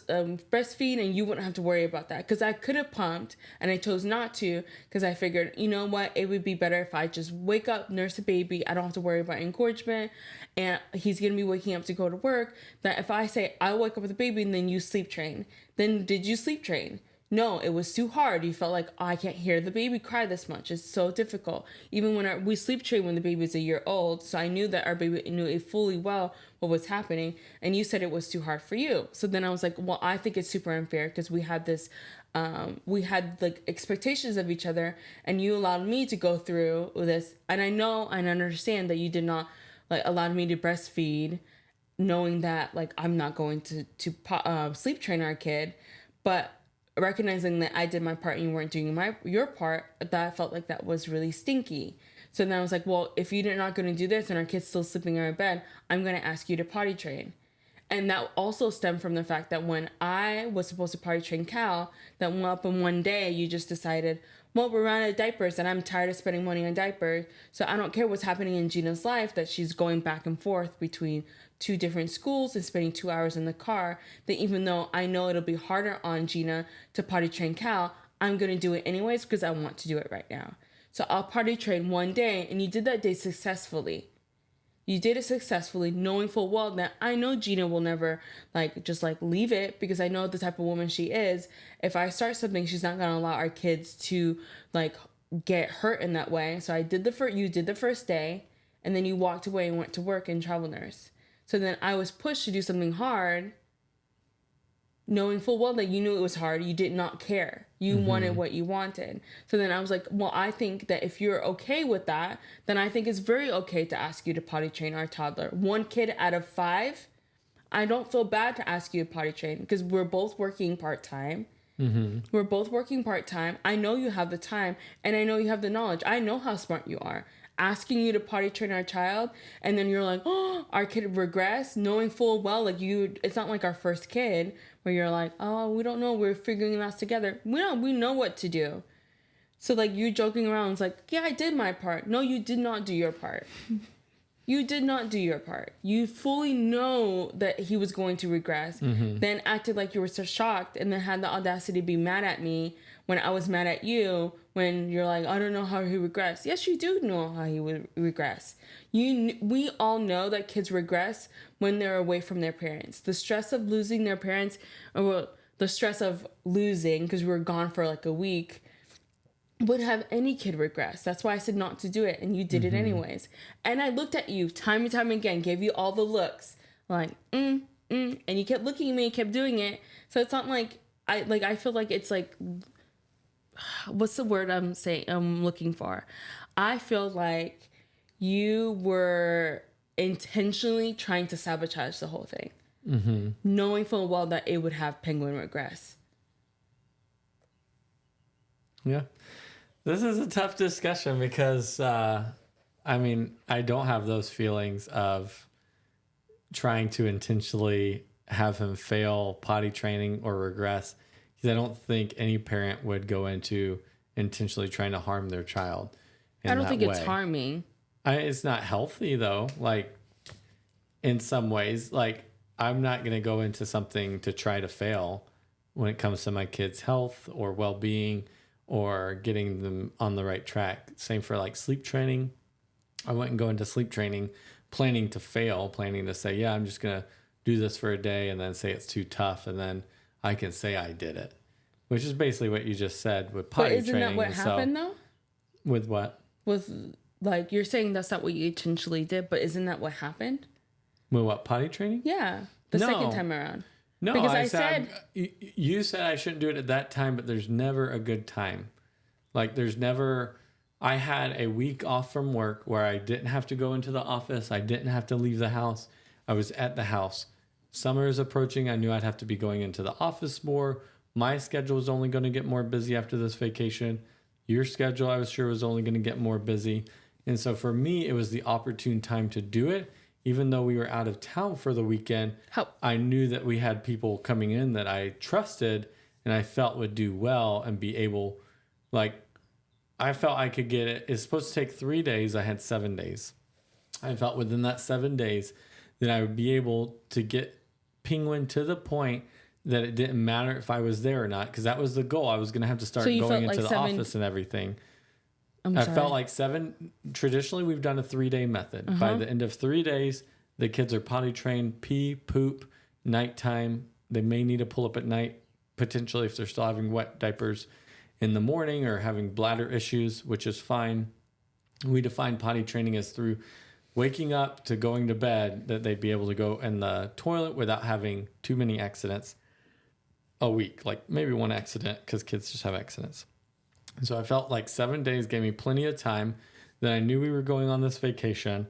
breastfeed, and you wouldn't have to worry about that, because I could have pumped and I chose not to, because I figured, you know what, it would be better if I just wake up, nurse the baby. I don't have to worry about engorgement, and he's going to be waking up to go to work. That if I say I wake up with the baby and then you sleep train, then did you sleep train? No, it was too hard. You felt like, oh, I can't hear the baby cry this much. It's so difficult. Even when we sleep train when the baby was a year old. So I knew that our baby knew it fully well what was happening. And you said it was too hard for you. So then I was like, well, I think it's super unfair, because we had this, we had like expectations of each other, and you allowed me to go through this. And I know and understand that you did not like allow me to breastfeed, knowing that like I'm not going to sleep train our kid, but recognizing that I did my part and you weren't doing your part, that I felt like that was really stinky. So then I was like, well, if you're not going to do this and our kid's still sleeping in our bed, I'm going to ask you to potty train. And that also stemmed from the fact that when I was supposed to potty train Cal, that up in one day you just decided, well, we're out of diapers and I'm tired of spending money on diapers. So I don't care what's happening in Gina's life, that she's going back and forth between 2 different schools and spending 2 hours in the car, that even though I know it'll be harder on Gina to potty train Cal, I'm going to do it anyways because I want to do it right now. So I'll potty train one day, and you did that day successfully. You did it successfully, knowing full well that I know Jeena will never just leave it, because I know the type of woman she is. If I start something, she's not going to allow our kids to get hurt in that way. So you did the first day, and then you walked away and went to work and travel nurse. So then I was pushed to do something hard, knowing full well that you knew it was hard. You did not care. You wanted what you wanted. So then I was like, well, I think that if you're okay with that, then I think it's very okay to ask you to potty train our toddler. 1 kid out of 5, I don't feel bad to ask you to potty train, because we're both working part-time. We're both working part-time. I know you have the time, and I know you have the knowledge. I know how smart you are. Asking you to potty train our child, and then you're like, oh, our kid regressed, knowing full well, it's not like our first kid where you're like, oh, we don't know, we're figuring this together. We know what to do. So you joking around, it's like, yeah, I did my part. No, you did not do your part. You did not do your part. You fully know that he was going to regress, then acted like you were so shocked, and then had the audacity to be mad at me when I was mad at you, when you're like, I don't know how he regressed. Yes, you do know how he would regress. We all know that kids regress when they're away from their parents. The stress of losing their parents, or the stress of losing, because we were gone for a week, would have any kid regress. That's why I said not to do it, and you did it anyways. And I looked at you time and time again, gave you all the looks, and you kept looking at me and kept doing it. So it's not I feel like it's what's the word I'm looking for? I feel like you were intentionally trying to sabotage the whole thing, knowing full well that it would have penguin regress. Yeah. This is a tough discussion because, I don't have those feelings of trying to intentionally have him fail potty training or regress, because I don't think any parent would go into intentionally trying to harm their child. I don't think it's harming. It's not healthy, though. In some ways, I'm not going to go into something to try to fail when it comes to my kids' health or well-being, or getting them on the right track. Same for sleep training. I wouldn't go into sleep training planning to fail, planning to say, yeah, I'm just going to do this for a day and then say it's too tough. And then I can say I did it, which is basically what you just said with potty training. But isn't that what happened though? With what? With you're saying that's not what you intentionally did, but isn't that what happened? With what, potty training? Yeah. The second time around. No, because I said you said I shouldn't do it at that time, but there's never a good time. I had a week off from work where I didn't have to go into the office. I didn't have to leave the house. I was at the house. Summer is approaching. I knew I'd have to be going into the office more. My schedule was only going to get more busy after this vacation. Your schedule, I was sure, was only going to get more busy. And so for me, it was the opportune time to do it. Even though we were out of town for the weekend, I knew that we had people coming in that I trusted and I felt would do well and be able, I felt I could get it. It's supposed to take 3 days. I had 7 days. I felt within that 7 days that I would be able to get Penguin to the point that it didn't matter if I was there or not, because that was the goal. I was going to have to start you going felt into like the office and everything. I felt like traditionally we've done a 3-day method. By the end of 3 days, the kids are potty trained, pee, poop, nighttime. They may need to pull up at night, potentially if they're still having wet diapers in the morning or having bladder issues, which is fine. We define potty training as through waking up to going to bed, that they'd be able to go in the toilet without having too many accidents a week, like maybe one accident, because kids just have accidents. And so I felt like 7 days gave me plenty of time. Then I knew we were going on this vacation,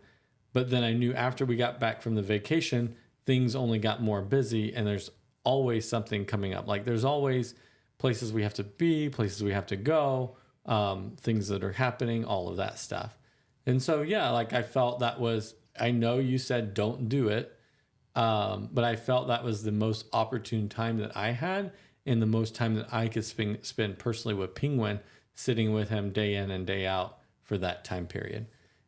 but then I knew after we got back from the vacation, things only got more busy, and there's always something coming up. Like there's always places we have to be, places we have to go, things that are happening, all of that stuff. And so, yeah, like I felt that was, I know you said don't do it, but I felt that was the most opportune time that I had and the most time that I could spend personally with Penguin, sitting with him day in and day out for that time period.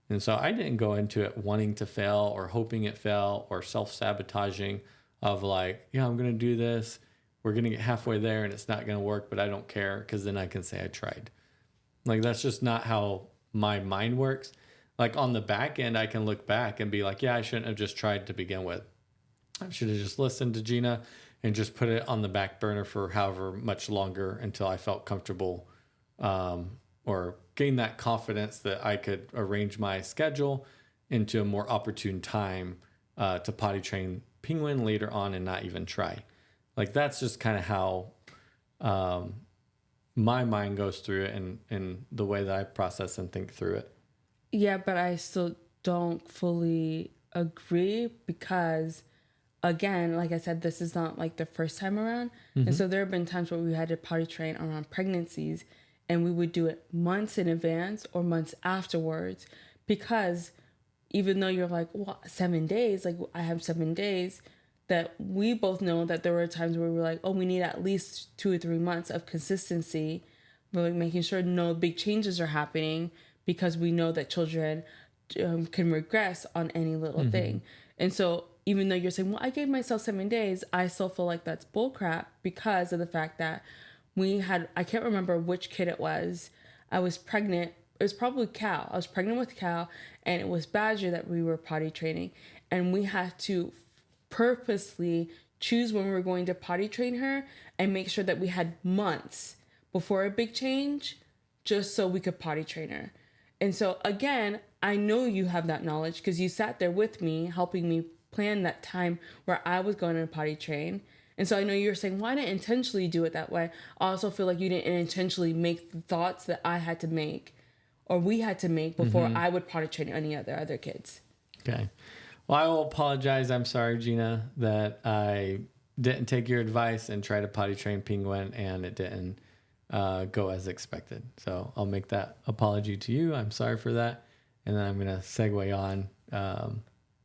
And so I didn't go into it wanting to fail or hoping it fail or self-sabotaging of like, yeah, I'm going to do this. We're going to get halfway there and it's not going to work, but I don't care because then I can say I tried. Like, that's just not how my mind works. Like on the back end, I can look back and be like, yeah, I shouldn't have just tried to begin with. I should have just listened to Jeena and just put it on the back burner for however much longer until I felt comfortable, or gain that confidence that I could arrange my schedule into a more opportune time to potty train Penguin later on and not even try. Like that's just kind of how my mind goes through it and the way that I process and think through it. Yeah, but I still don't fully agree because, again, like I said, this is not like the first time around. Mm-hmm. And so there have been times where we had to potty train around pregnancies and we would do it months in advance or months afterwards, because even though you're like, well, 7 days, like I have 7 days, that we both know that there were times where we were like, oh, we need at least 2 or 3 months of consistency, but like making sure no big changes are happening, because we know that children can regress on any little thing. And so even though you're saying, well, I gave myself 7 days, I still feel like that's bullcrap because of the fact that I can't remember which kid it was. I was pregnant. It was probably Cal. I was pregnant with Cal, and it was Badger that we were potty training. And we had to purposely choose when we were going to potty train her and make sure that we had months before a big change just so we could potty train her. And so, again, I know you have that knowledge because you sat there with me, helping me plan that time where I was going to potty train. And so I know you're saying, well, I didn't intentionally do it that way. I also feel like you didn't intentionally make the thoughts that I had to make or we had to make before I would potty train any other kids. Okay. Well, I will apologize. I'm sorry, Jeena, that I didn't take your advice and try to potty train Penguin and it didn't go as expected. So I'll make that apology to you. I'm sorry for that. And then I'm going to segue on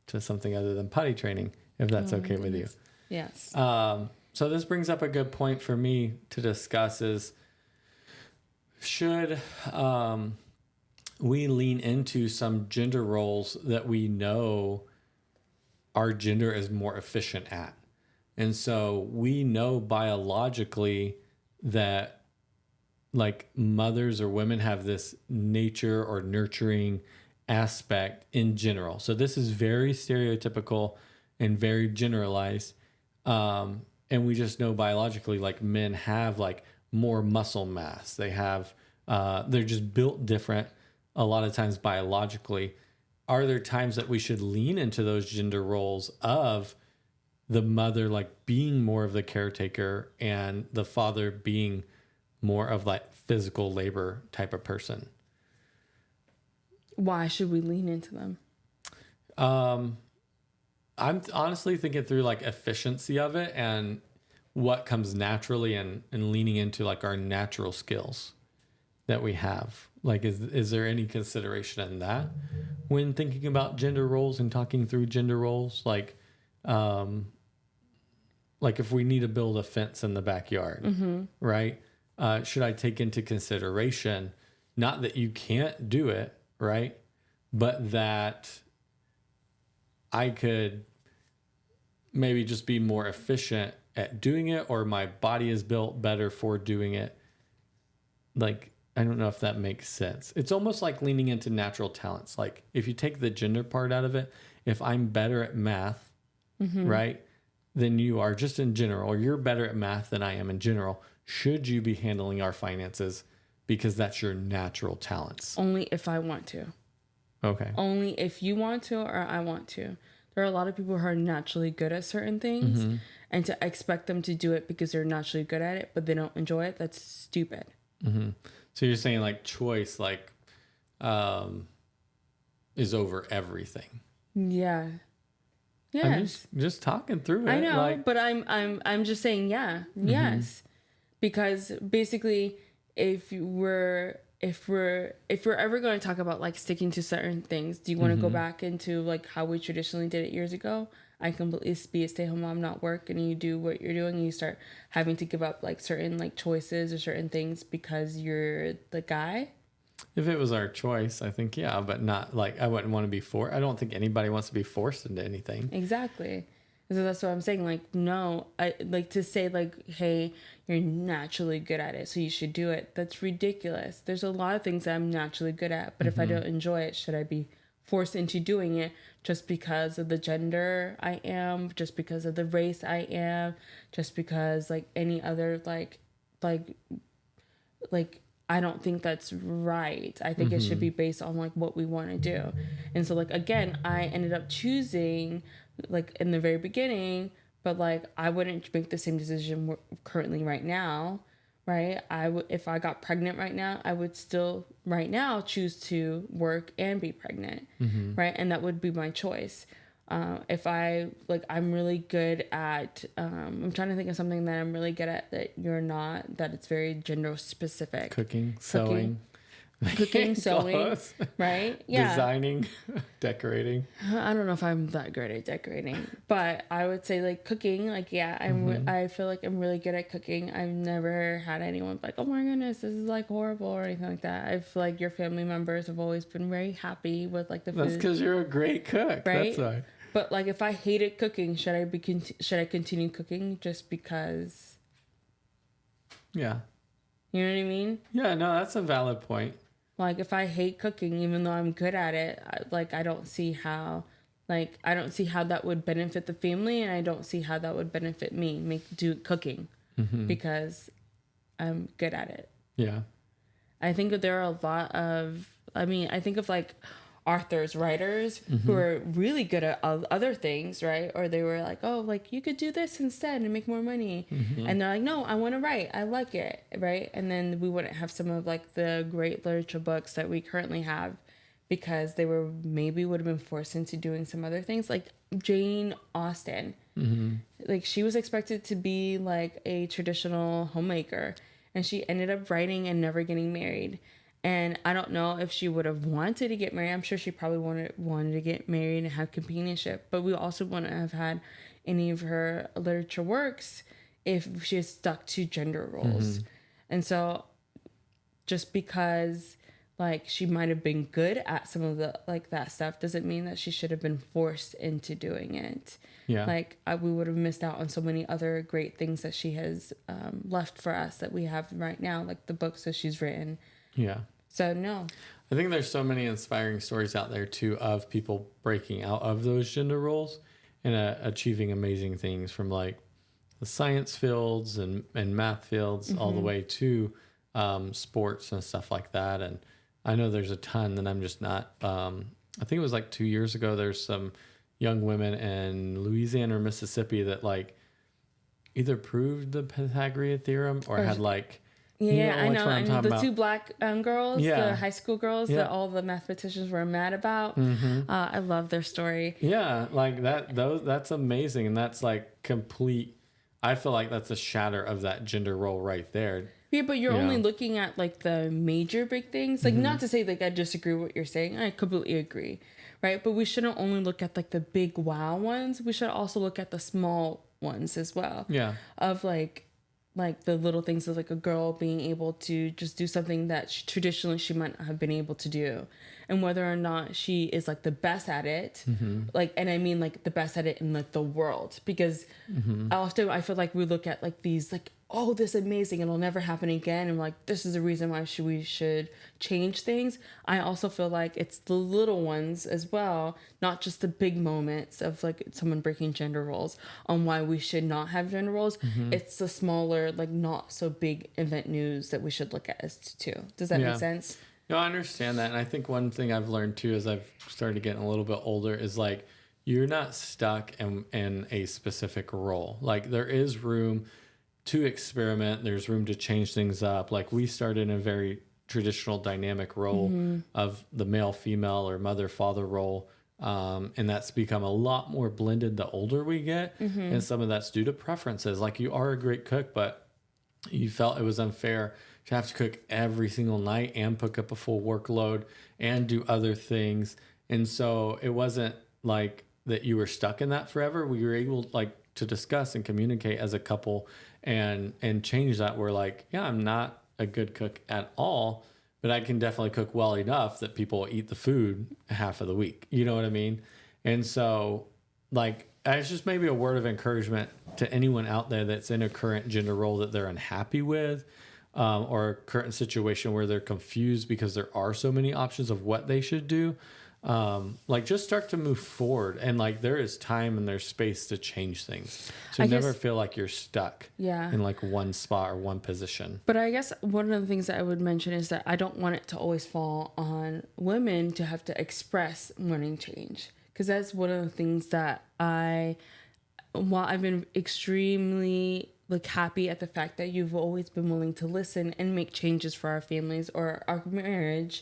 to something other than potty training, if that's okay with you. Yes. So this brings up a good point for me to discuss is, should we lean into some gender roles that we know our gender is more efficient at? And so we know biologically that like mothers or women have this nature or nurturing aspect in general. So this is very stereotypical and very generalized. And we just know biologically, like men have like more muscle mass. They have, they're just built different a lot of times biologically. Are there times that we should lean into those gender roles of the mother, like being more of the caretaker and the father being more of like physical labor type of person? Why should we lean into them? I'm honestly thinking through like efficiency of it and what comes naturally and leaning into like our natural skills that we have. Like, is there any consideration in that when thinking about gender roles and talking through gender roles? Like if we need to build a fence in the backyard, right? Should I take into consideration not that you can't do it, right? But that I could maybe just be more efficient at doing it, or my body is built better for doing it. Like, I don't know if that makes sense. It's almost like leaning into natural talents. Like if you take the gender part out of it, if I'm better at math, right, than you are just in general, or you're better at math than I am in general, should you be handling our finances because that's your natural talents? Only if I want to. Okay. Only if you want to or I want to. There are a lot of people who are naturally good at certain things, and to expect them to do it because they're naturally good at it, but they don't enjoy it, that's stupid. So you're saying like choice, like, is over everything. Yeah. Yes. I'm just talking through it. I know, like, but I'm just saying, yes, because basically, if we're ever going to talk about like sticking to certain things, do you want to go back into like how we traditionally did it years ago? I completely be a stay-at-home mom, not work, and you do what you're doing, and you start having to give up like certain like choices or certain things because you're the guy. if it was our choice, I think, yeah, but not like I wouldn't want to be forced. I don't think anybody wants to be forced into anything. Exactly. So that's what I'm saying. Like, no, I like to say like, hey, you're naturally good at it, so you should do it. That's ridiculous. There's a lot of things that I'm naturally good at, but if I don't enjoy it, should I be forced into doing it just because of the gender I am, just because of the race I am, just because like any other like I don't think that's right. I think it should be based on like what we want to do. And so like again, I ended up choosing like in the very beginning, but like I wouldn't make the same decision currently right now, right? If I got pregnant right now, I would still right now choose to work and be pregnant, right? And that would be my choice. If I like, I'm really good at, I'm trying to think of something that I'm really good at that you're not, that it's very gender specific. Cooking, sewing, Clothes. Right? Yeah. Designing, decorating. I don't know if I'm that great at decorating, but I would say like cooking, like, yeah, I feel like I'm really good at cooking. I've never had anyone like, oh my goodness, this is like horrible or anything like that. I feel like your family members have always been very happy with like the food. That's because you're a great cook. Right? That's why. But like, if I hated cooking, should I continue cooking just because? Yeah. You know what I mean? Yeah, no, that's a valid point. Like, if I hate cooking, even though I'm good at it, I don't see how that would benefit the family, and I don't see how that would benefit me, do cooking, because I'm good at it. Yeah. I think that there are a lot of, I think of like authors, writers who are really good at other things, right? Or they were like, oh, like you could do this instead and make more money. And they're like, no, I want to write. I like it, right? And then we wouldn't have some of like the great literature books that we currently have because they would have been forced into doing some other things. Like Jane Austen, like she was expected to be like a traditional homemaker, and she ended up writing and never getting married. And I don't know if she would have wanted to get married. I'm sure she probably wanted to get married and have companionship. But we also wouldn't have had any of her literature works if she had stuck to gender roles. And so just because like she might have been good at some of the like that stuff doesn't mean that she should have been forced into doing it. Yeah. Like we would have missed out on so many other great things that she has left for us that we have right now, like the books that she's written. Yeah. So no. I think there's so many inspiring stories out there too of people breaking out of those gender roles and achieving amazing things, from like the science fields and math fields all the way to sports and stuff like that. And I know there's a ton that I'm just not. I think it was like 2 years ago. There's some young women in Louisiana or Mississippi that like either proved the Pythagorean theorem or had like. Yeah, I know. And the about. Two black girls, the high school girls that all the mathematicians were mad about. I love their story. Yeah, like that. That's amazing, and that's like complete. I feel like that's a shatter of that gender role right there. Yeah, but you're only looking at like the major big things. Like not to say like I disagree with what you're saying. I completely agree, right? But we shouldn't only look at like the big wow ones. We should also look at the small ones as well. Yeah. Of like like the little things of like a girl being able to just do something that traditionally she might not have been able to do, and whether or not she is like the best at it, like, and I mean like the best at it in like the world, because often I feel like we look at like these like, oh, this is amazing, it'll never happen again, and like this is the reason why we should change things. I also feel like it's the little ones as well, not just the big moments of like someone breaking gender roles on why we should not have gender roles. It's the smaller, like not so big event news that we should look at as too. Does that make sense? No, I understand that. And I think one thing I've learned too, as I've started getting a little bit older, is like, you're not stuck in a specific role. Like there is room to experiment. There's room to change things up. Like we started in a very traditional dynamic role of the male, female, or mother, father role. And that's become a lot more blended the older we get. And some of that's due to preferences. Like you are a great cook, but you felt it was unfair to have to cook every single night and pick up a full workload and do other things. And so it wasn't like that you were stuck in that forever. We were able like to discuss and communicate as a couple and change that. We're like, yeah, I'm not a good cook at all, but I can definitely cook well enough that people eat the food half of the week. You know what I mean? And so like, it's just maybe a word of encouragement to anyone out there that's in a current gender role that they're unhappy with, or a current situation where they're confused because there are so many options of what they should do. Like just start to move forward, and like there is time and there's space to change things. So never feel like you're stuck in like one spot or one position. But I guess one of the things that I would mention is that I don't want it to always fall on women to have to express wanting change. Because that's one of the things that while I've been extremely like happy at the fact that you've always been willing to listen and make changes for our families or our marriage,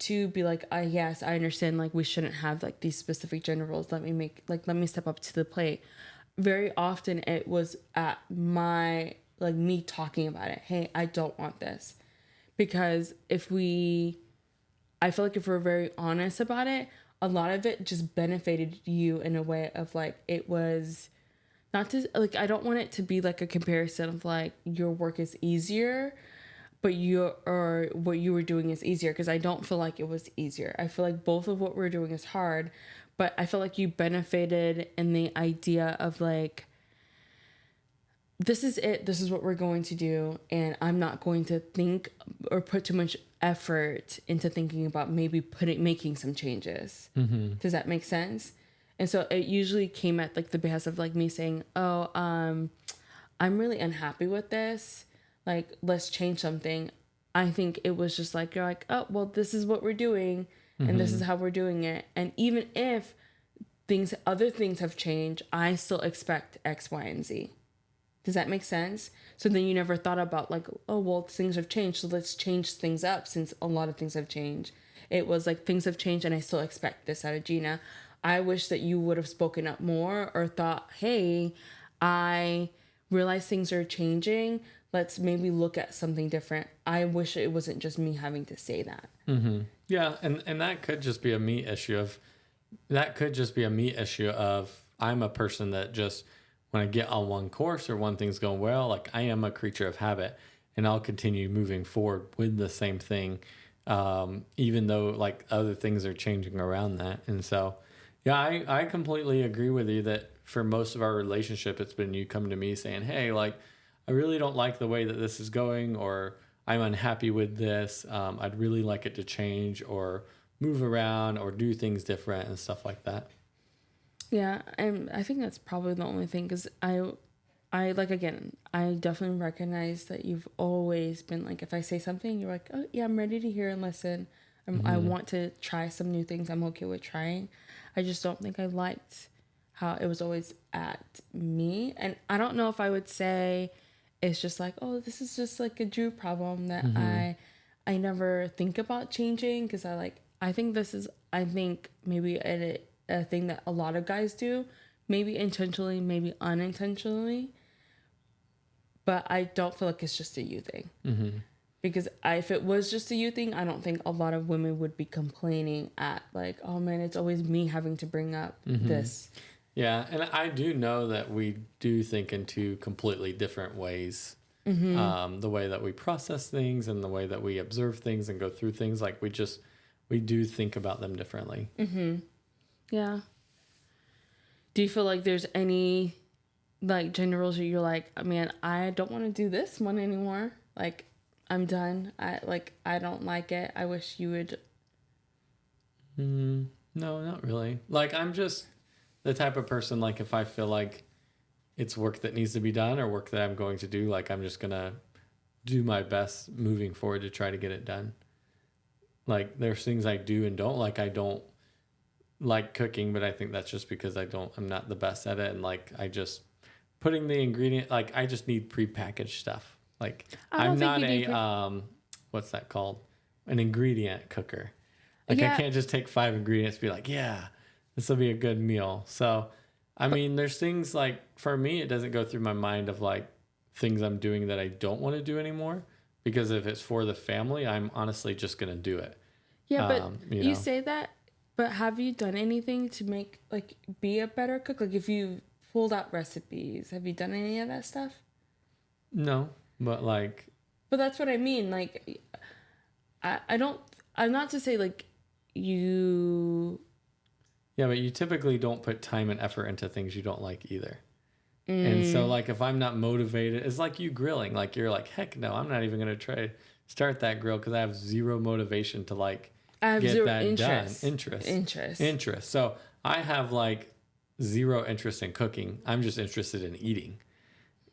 to be like, yes, I understand, like we shouldn't have like these specific gender roles. Let me step up to the plate. Very often it was at me talking about it. Hey, I don't want this. Because I feel like if we're very honest about it, a lot of it just benefited you in a way of like, it was not to like, I don't want it to be like a comparison of like your work is easier, but what you were doing is easier. Cause I don't feel like it was easier. I feel like both of what we're doing is hard, but I feel like you benefited in the idea of like, this is it. This is what we're going to do. And I'm not going to think or put too much effort into thinking about maybe making some changes. Does that make sense? And so it usually came at like the behest of like me saying, oh, I'm really unhappy with this. Like, let's change something. I think it was just like, you're like, oh, well, this is what we're doing and this is how we're doing it. And even if other things have changed, I still expect X, Y, and Z. Does that make sense? So then you never thought about like, oh, well, things have changed, so let's change things up since a lot of things have changed. It was like, things have changed and I still expect this out of Jeena. I wish that you would have spoken up more or thought, hey, I realize things are changing. Let's maybe look at something different. I wish it wasn't just me having to say that. Yeah, and that could just be a me issue of I'm a person that just, when I get on one course or one thing's going well, like I am a creature of habit and I'll continue moving forward with the same thing, even though like other things are changing around that. And so, yeah, I completely agree with you that for most of our relationship, it's been you coming to me saying, hey, like, I really don't like the way that this is going, or I'm unhappy with this. I'd really like it to change or move around or do things different and stuff like that. Yeah, and I think that's probably the only thing, because I like, again, I definitely recognize that you've always been like, if I say something, you're like, oh yeah, I'm ready to hear and listen. I want to try some new things. I'm okay with trying. I just don't think I liked how it was always at me. And I don't know if I would say it's just like, oh, this is just like a Drew problem that I never think about changing, because I think maybe a thing that a lot of guys do, maybe intentionally, maybe unintentionally, but I don't feel like it's just a you thing. Because if it was just a you thing, I don't think a lot of women would be complaining at like, oh man, it's always me having to bring up this. Yeah, and I do know that we do think in two completely different ways. The way that we process things and the way that we observe things and go through things, like we do think about them differently. Yeah. Do you feel like there's any like gender roles that you're like, man, I don't want to do this one anymore. Like, I'm done. I don't like it. I wish you would. No, not really. Like, I'm just the type of person, like, if I feel like it's work that needs to be done or work that I'm going to do, like, I'm just going to do my best moving forward to try to get it done. Like, there's things I do and don't like. I don't like cooking, but I think that's just because I'm not the best at it. And like, putting the ingredient, like, I just need prepackaged stuff. Like, I'm not what's that called? An ingredient cooker. Like, I can't just take 5 ingredients and be like, yeah, this will be a good meal. So, I mean, there's things like, for me, it doesn't go through my mind of like things I'm doing that I don't want to do anymore. Because if it's for the family, I'm honestly just going to do it. Yeah, but you say that, but have you done anything to make, like, be a better cook? Like, if you pulled out recipes, have you done any of that stuff? No, but like... But that's what I mean. Like, I'm not to say, like, you... Yeah, but you typically don't put time and effort into things you don't like either. And so, like, if I'm not motivated, it's like you grilling. Like, you're like, heck no, I'm not even going to try start that grill because I have zero motivation to, like, get that interest. Done. Interest. So I have, like, zero interest in cooking. I'm just interested in eating.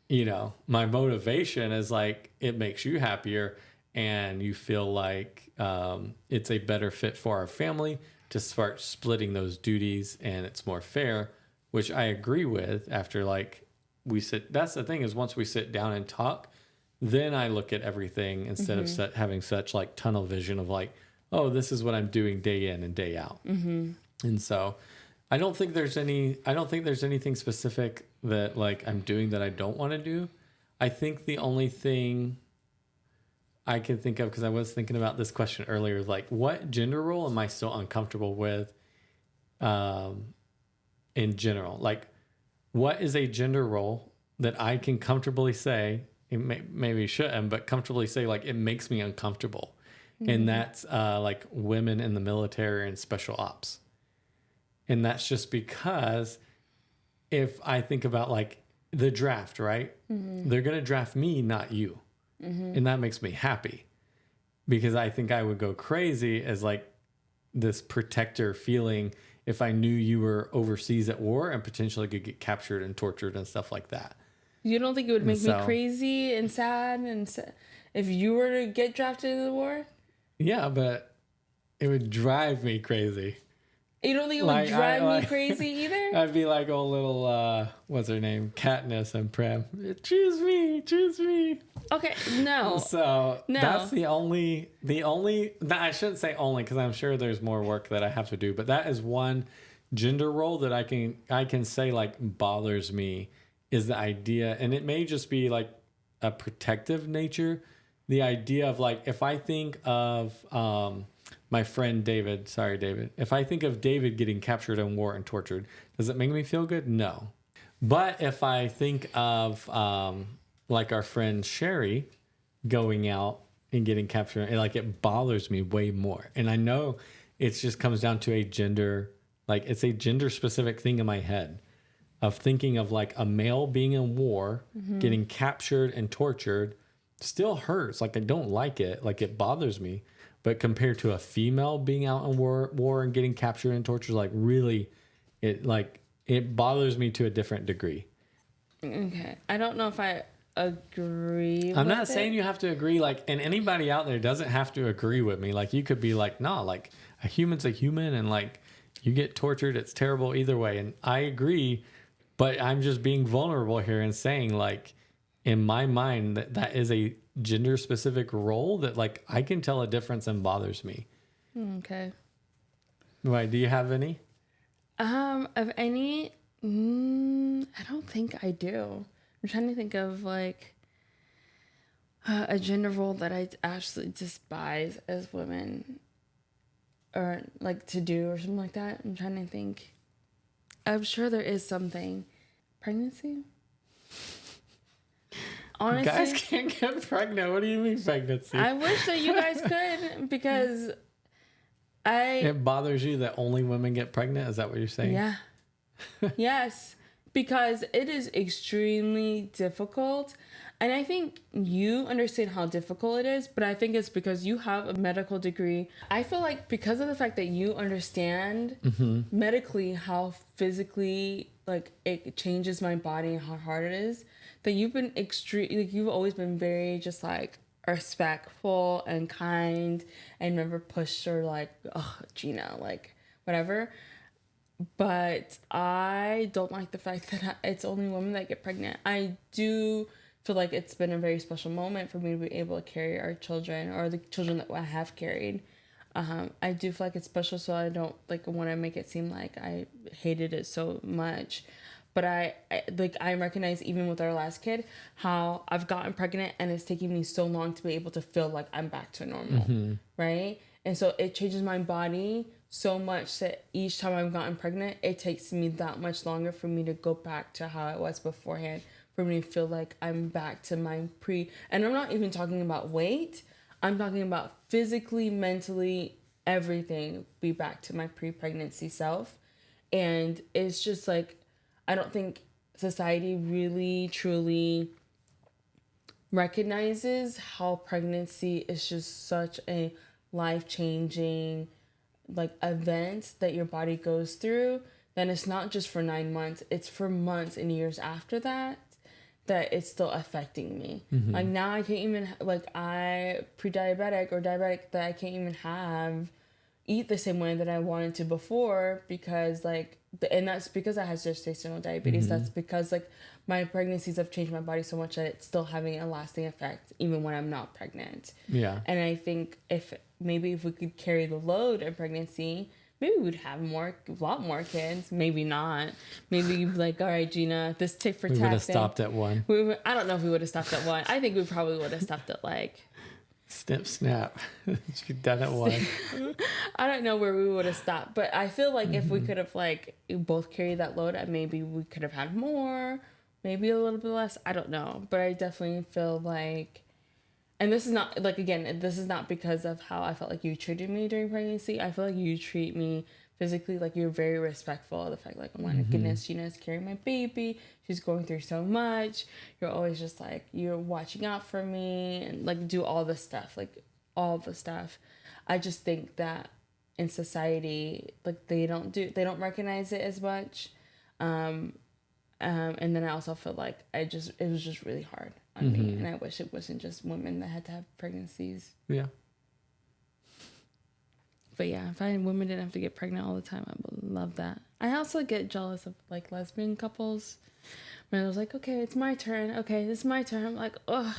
You know, my motivation is, like, it makes you happier and you feel like it's a better fit for our family to start splitting those duties and it's more fair, which I agree with after, like, that's the thing is once we sit down and talk, then I look at everything instead of having such like tunnel vision of like, oh, this is what I'm doing day in and day out. And so I don't think there's anything specific that like I'm doing that I don't want to do. I think the only thing I can think of, because I was thinking about this question earlier, like what gender role am I still uncomfortable with in general? Like, what is a gender role that I can comfortably say, maybe shouldn't, but comfortably say, like, it makes me uncomfortable? And that's like women in the military and special ops. And that's just because if I think about like the draft, right? They're going to draft me, not you. And that makes me happy because I think I would go crazy as like this protector feeling if I knew you were overseas at war and potentially could get captured and tortured and stuff like that. You don't think it would make me crazy and sad if you were to get drafted into the war? Yeah, but it would drive me crazy. You don't think it would drive me crazy either? I'd be like old little, what's her name? Katniss and Prem. Choose me. Okay, no. So that's the only, I shouldn't say only because I'm sure there's more work that I have to do, but that is one gender role that I can say like bothers me is the idea, and it may just be like a protective nature. The idea of like, if I think of, my friend David, sorry, David. If I think of David getting captured in war and tortured, does it make me feel good? No. But if I think of like our friend Sherry going out and getting captured, it bothers me way more. And I know it just comes down to a gender, like it's a gender specific thing in my head of thinking of like a male being in war, getting captured and tortured still hurts. Like I don't like it. Like it bothers me. But compared to a female being out in war and getting captured and tortured, like really, it bothers me to a different degree. Okay. I don't know if I agree I'm not saying you have to agree, like, and anybody out there doesn't have to agree with me. Like, you could be like, nah, like, a human's a human, and, like, you get tortured, it's terrible either way. And I agree, but I'm just being vulnerable here and saying, like, in my mind, that is a gender-specific role that, like, I can tell a difference and bothers me. Okay. Right, do you have any? Of any, I don't think I do. I'm trying to think of like a gender role that I actually despise as women or like to do or something like that. I'm trying to think. I'm sure there is something. Pregnancy? honestly, guys can't get pregnant. What do you mean pregnancy? I wish that you guys could because It bothers you that only women get pregnant? Is that what you're saying? Yeah. Yes. Because it is extremely difficult. And I think you understand how difficult it is, but I think it's because you have a medical degree. I feel like because of the fact that you understand medically how physically like it changes my body and how hard it is, that you've been you've always been very just like respectful and kind and never pushed or like, oh, Jeena, like whatever. But I don't like the fact that it's only women that get pregnant. I do feel like it's been a very special moment for me to be able to carry our children or the children that I have carried. I do feel like it's special, so I don't like want to make it seem like I hated it so much. But I recognize even with our last kid how I've gotten pregnant and it's taking me so long to be able to feel like I'm back to normal, right? And so it changes my body so much that each time I've gotten pregnant, it takes me that much longer for me to go back to how I was beforehand, for me to feel like I'm back to my and I'm not even talking about weight. I'm talking about physically, mentally, everything, be back to my pre-pregnancy self. And it's just like, I don't think society really, truly recognizes how pregnancy is just such a life-changing like event that your body goes through. Then it's not just for 9 months, it's for months and years after that it's still affecting me. Like now I can't even like I pre-diabetic or diabetic that I can't even eat the same way that I wanted to before because like and that's because I have gestational diabetes. That's because like my pregnancies have changed my body so much that it's still having a lasting effect even when I'm not pregnant. Yeah. And I think if we could carry the load of pregnancy, maybe we'd have a lot more kids. Maybe not. Maybe you'd be like, all right, Jeena, this tit for tat. We would have stopped at one. I don't know if we would have stopped at one. I think we probably would have stopped at like snip snap. You're done at one. I don't know where we would have stopped, but I feel like if we could have like both carried that load, maybe we could have had more, maybe a little bit less. I don't know, but I definitely feel like, and this is not like, again, this is not because of how I felt like you treated me during pregnancy. I feel like you treat me physically like you're very respectful of the fact like, oh my goodness, Jeena's carrying my baby, she's going through so much, you're always just like, you're watching out for me and like do all the stuff. I just think that in society like they don't recognize it as much, and then I also feel like it was just really hard on me, and I wish it wasn't just women that had to have pregnancies. Yeah. But yeah, if women didn't have to get pregnant all the time, I would love that. I also get jealous of like lesbian couples. When I was like, okay, it's my turn. Okay, this is my turn. I'm like, ugh.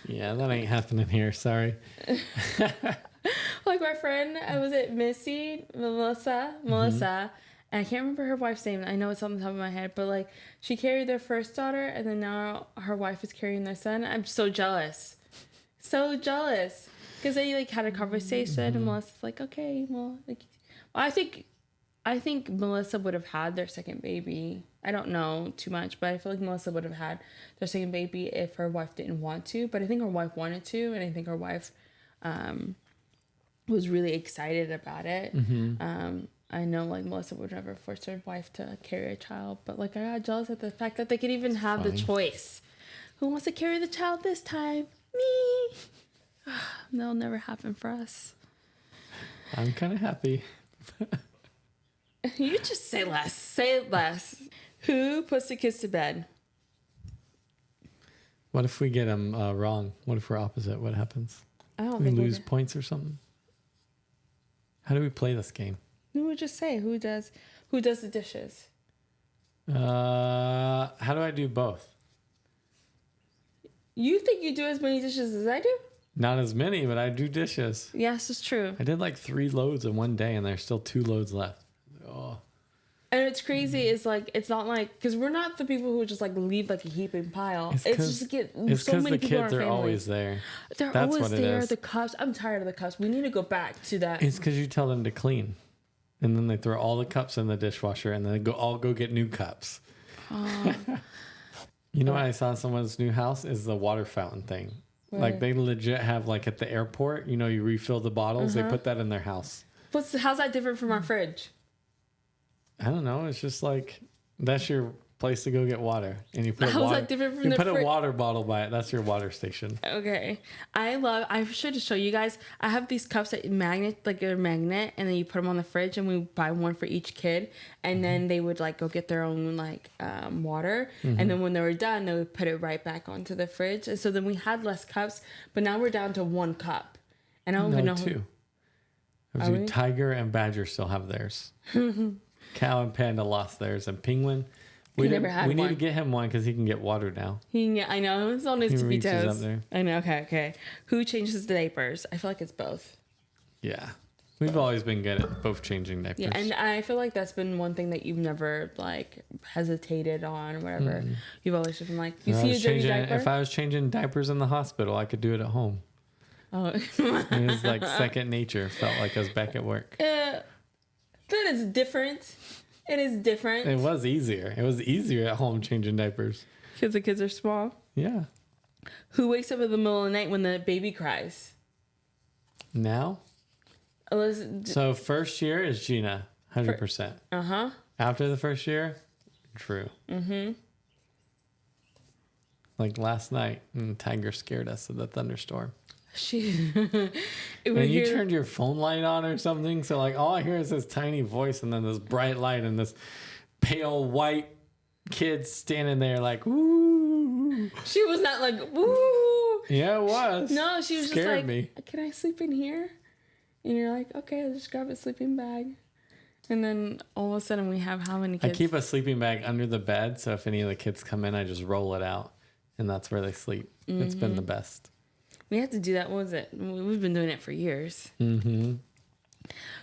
Yeah, that ain't happening here. Sorry. Like my friend, was it Melissa? And I can't remember her wife's name. I know it's on the top of my head, but like she carried their first daughter, and then now her wife is carrying their son. I'm so jealous. Because they like had a conversation, and Melissa's like, okay, well, like, I think Melissa would have had their second baby. I don't know too much, but I feel like Melissa would have had their second baby if her wife didn't want to. But I think her wife wanted to, and I think her wife was really excited about it. I know like Melissa would never force her wife to carry a child, but like I got jealous at the fact that they could even have the choice. Who wants to carry the child this time? Me. That'll never happen for us. I'm kind of happy. You just say less. Say it less. Who puts the kids to bed? What if we get them wrong? What if we're opposite? What happens? I don't we think lose points or something. How do we play this game? We would just say who does the dishes. How do I do both? You think you do as many dishes as I do? Not as many, but I do dishes. Yes, it's true. I did like 3 loads in one day, and there's still 2 loads left. Oh. And it's crazy. It's like it's not like because we're not the people who just like leave like a heaping pile. It's just get so many people in our family. The kids are always there. They're always there. The cups. I'm tired of the cups. We need to go back to that. It's because you tell them to clean, and then they throw all the cups in the dishwasher, and then all go get new cups. You know what I saw in someone's new house is the water fountain thing. Where? Like they legit have like at the airport, you know, you refill the bottles. They put that in their house. How's that different from our fridge? I don't know. It's just like that's your place to go get water, and you put How's that different from you the put a fridge? water bottle by it. That's your water station. Okay. I should show you guys. I have these cups that they're magnet, and then you put them on the fridge, and we buy one for each kid, and then they would like go get their own like water, and then when they were done, they would put it right back onto the fridge, and so then we had less cups, but now we're down to 1 cup, and I don't even know. Two. Tiger and Badger still have theirs. Cow and Panda lost theirs, and Penguin. We never had need one. to get him one because he can get water now. I know it's on his He tippy reaches up toes. there. I know. Okay. Who changes the diapers? I feel like it's both. Yeah. We've always been good at both changing diapers. Yeah, and I feel like that's been one thing that you've never like hesitated on or whatever. You've always just been like, you see a dirty diaper? If I was changing diapers in the hospital, I could do it at home. Oh. It was like second nature. Felt like I was back at work. That is different. It is different. It was easier. It was easier at home changing diapers. Because the kids are small. Yeah. Who wakes up in the middle of the night when the baby cries? Now? So first year is Jeena, 100%. Uh-huh. After the first year, Drue. Mm-hmm. Like last night, Tiger scared us of the thunderstorm. And you turned your phone light on or something, so like all I hear is this tiny voice and then this bright light and this pale white kid standing there like, woo. She was not like, woo. Yeah, it was. No, she was Scared just like, me. can I sleep in here? And you're like, okay, I'll just grab a sleeping bag. And then all of a sudden we have how many kids? I keep a sleeping bag under the bed, so if any of the kids come in, I just roll it out, and that's where they sleep. It's been the best. We have to do that. What was it? We've been doing it for years. Mm-hmm.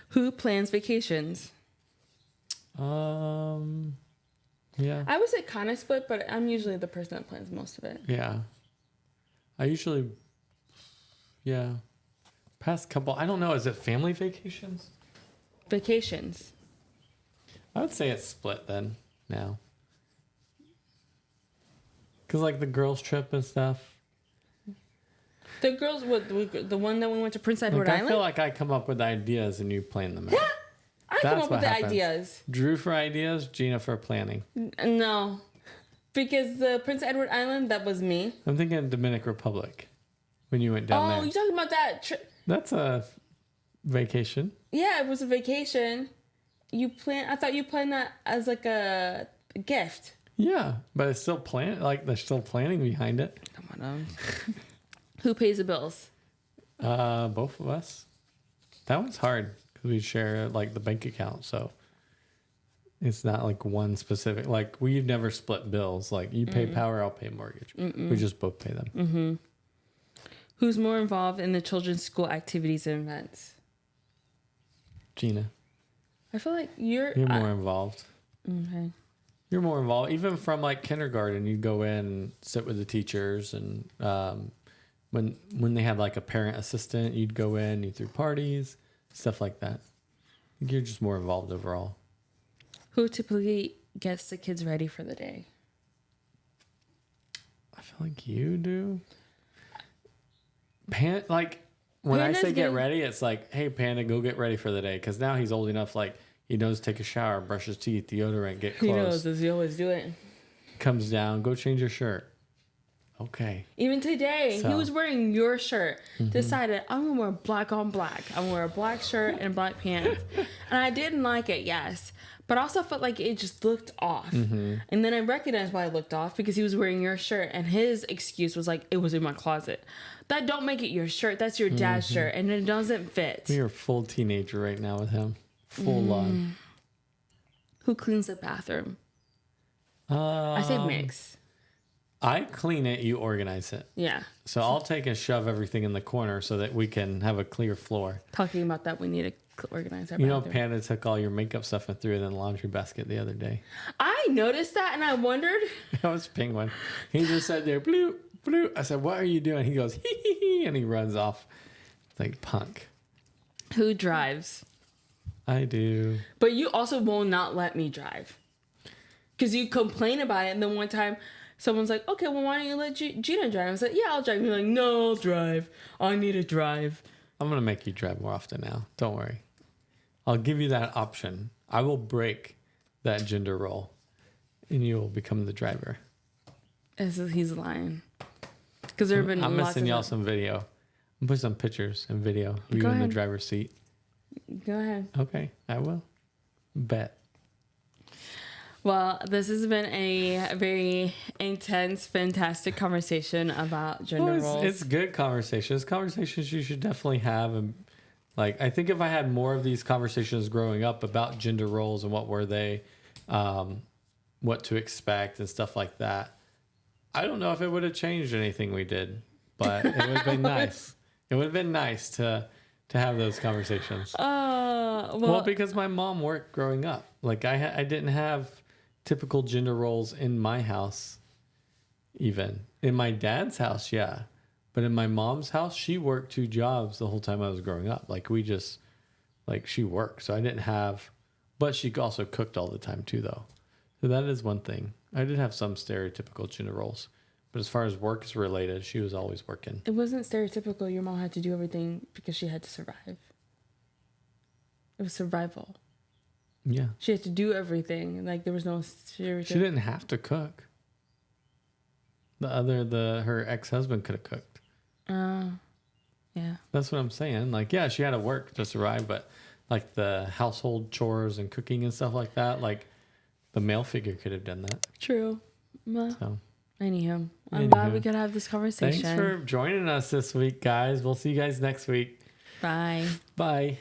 Who plans vacations? Yeah. I would say kind of split, but I'm usually the person that plans most of it. Yeah. I usually, past couple, I don't know, is it family vacations? Vacations. I would say it's split then, now. Because like the girls' trip and stuff. The girls, the one that we went to Prince Edward I Island? feel like I come up with ideas and you plan them out. I come up with the ideas. Drue for ideas, Jeena for planning. No. Because the Prince Edward Island, that was me. I'm thinking Dominican Republic when you went down there. Oh, you're talking about that trip? That's a vacation. Yeah, it was a vacation. I thought you planned that as like a gift. Yeah, but it's still there's still planning behind it. Come on. Who pays the bills? Both of us. That one's hard because we share like the bank account, so it's not like one specific. Like we've never split bills. Like you pay power, I'll pay mortgage. We just both pay them. Mm-hmm. Who's more involved in the children's school activities and events? Jeena, I feel like you're more involved. Okay. You're more involved, even from like kindergarten. You go in and sit with the teachers, and when they had like a parent assistant, you'd go in, you threw parties, stuff like that. I think you're just more involved overall. Who typically gets the kids ready for the day? I feel like you do. Like when Panda's I say get getting- ready, it's like, hey, Panda, go get ready for the day. Because now he's old enough, like he knows to take a shower, brush his teeth, deodorant, get He knows, clothes. does he always do it? Comes down, go change your shirt. Okay. Even today, he So- was wearing your shirt. Decided, I'm going to wear black on black. I'm going to wear a black shirt and black pants. And I didn't like it, yes. But I also felt like it just looked off. And then I recognized why it looked off because he was wearing your shirt. And his excuse was like, it was in my closet. That don't make it your shirt. That's your dad's shirt. And it doesn't fit. You're a full teenager right now with him. Full on. Who cleans the bathroom? I say mix. I clean it, you organize it. Yeah. So I'll take and shove everything in the corner so that we can have a clear floor. Talking about that, we need to organize our You know, bathroom. Panda took all your makeup stuff and threw it in the laundry basket the other day. I noticed that and I wondered. That was Penguin. He just sat there, bloop, bloop. I said, what are you doing? He goes, hee, hee, hee, and he runs off like punk. Who drives? I do. But you also will not let me drive. Because you complain about it. And then one time, someone's like, okay, well, why don't you let Jeena drive? I was like, yeah, I'll drive. You're like, no, I'll drive. I need to drive. I'm going to make you drive more often now. Don't worry. I'll give you that option. I will break that gender role and you will become the driver. He's lying. Because there have been I'm lots missing of y'all some video. I'm put some pictures and video of you Go in the ahead. driver's seat. Go ahead. Okay, I will. Bet. Well, this has been a very intense, fantastic conversation about gender roles. It's good conversations. Conversations you should definitely have. And like, I think if I had more of these conversations growing up about gender roles and what were they, what to expect and stuff like that, I don't know if it would have changed anything we did, but it would have been nice. It would have been nice to have those conversations. Well, because my mom worked growing up. Like I didn't have typical gender roles in my house, even in my dad's house. Yeah. But in my mom's house, she worked 2 jobs the whole time I was growing up. Like she worked. So I didn't have, but she also cooked all the time too, though. So that is one thing. I did have some stereotypical gender roles. But as far as work is related, she was always working. It wasn't stereotypical. Your mom had to do everything because she had to survive. It was survival. Yeah. She had to do everything. Like there was no stereotype. She didn't have to cook. Her ex-husband could have cooked. Yeah. That's what I'm saying. Like, yeah, she had to work to survive, but like the household chores and cooking and stuff like that, like the male figure could have done that. True. Well, So, I'm glad we could have this conversation. thanks for joining us this week, guys. We'll see you guys next week. Bye. Bye.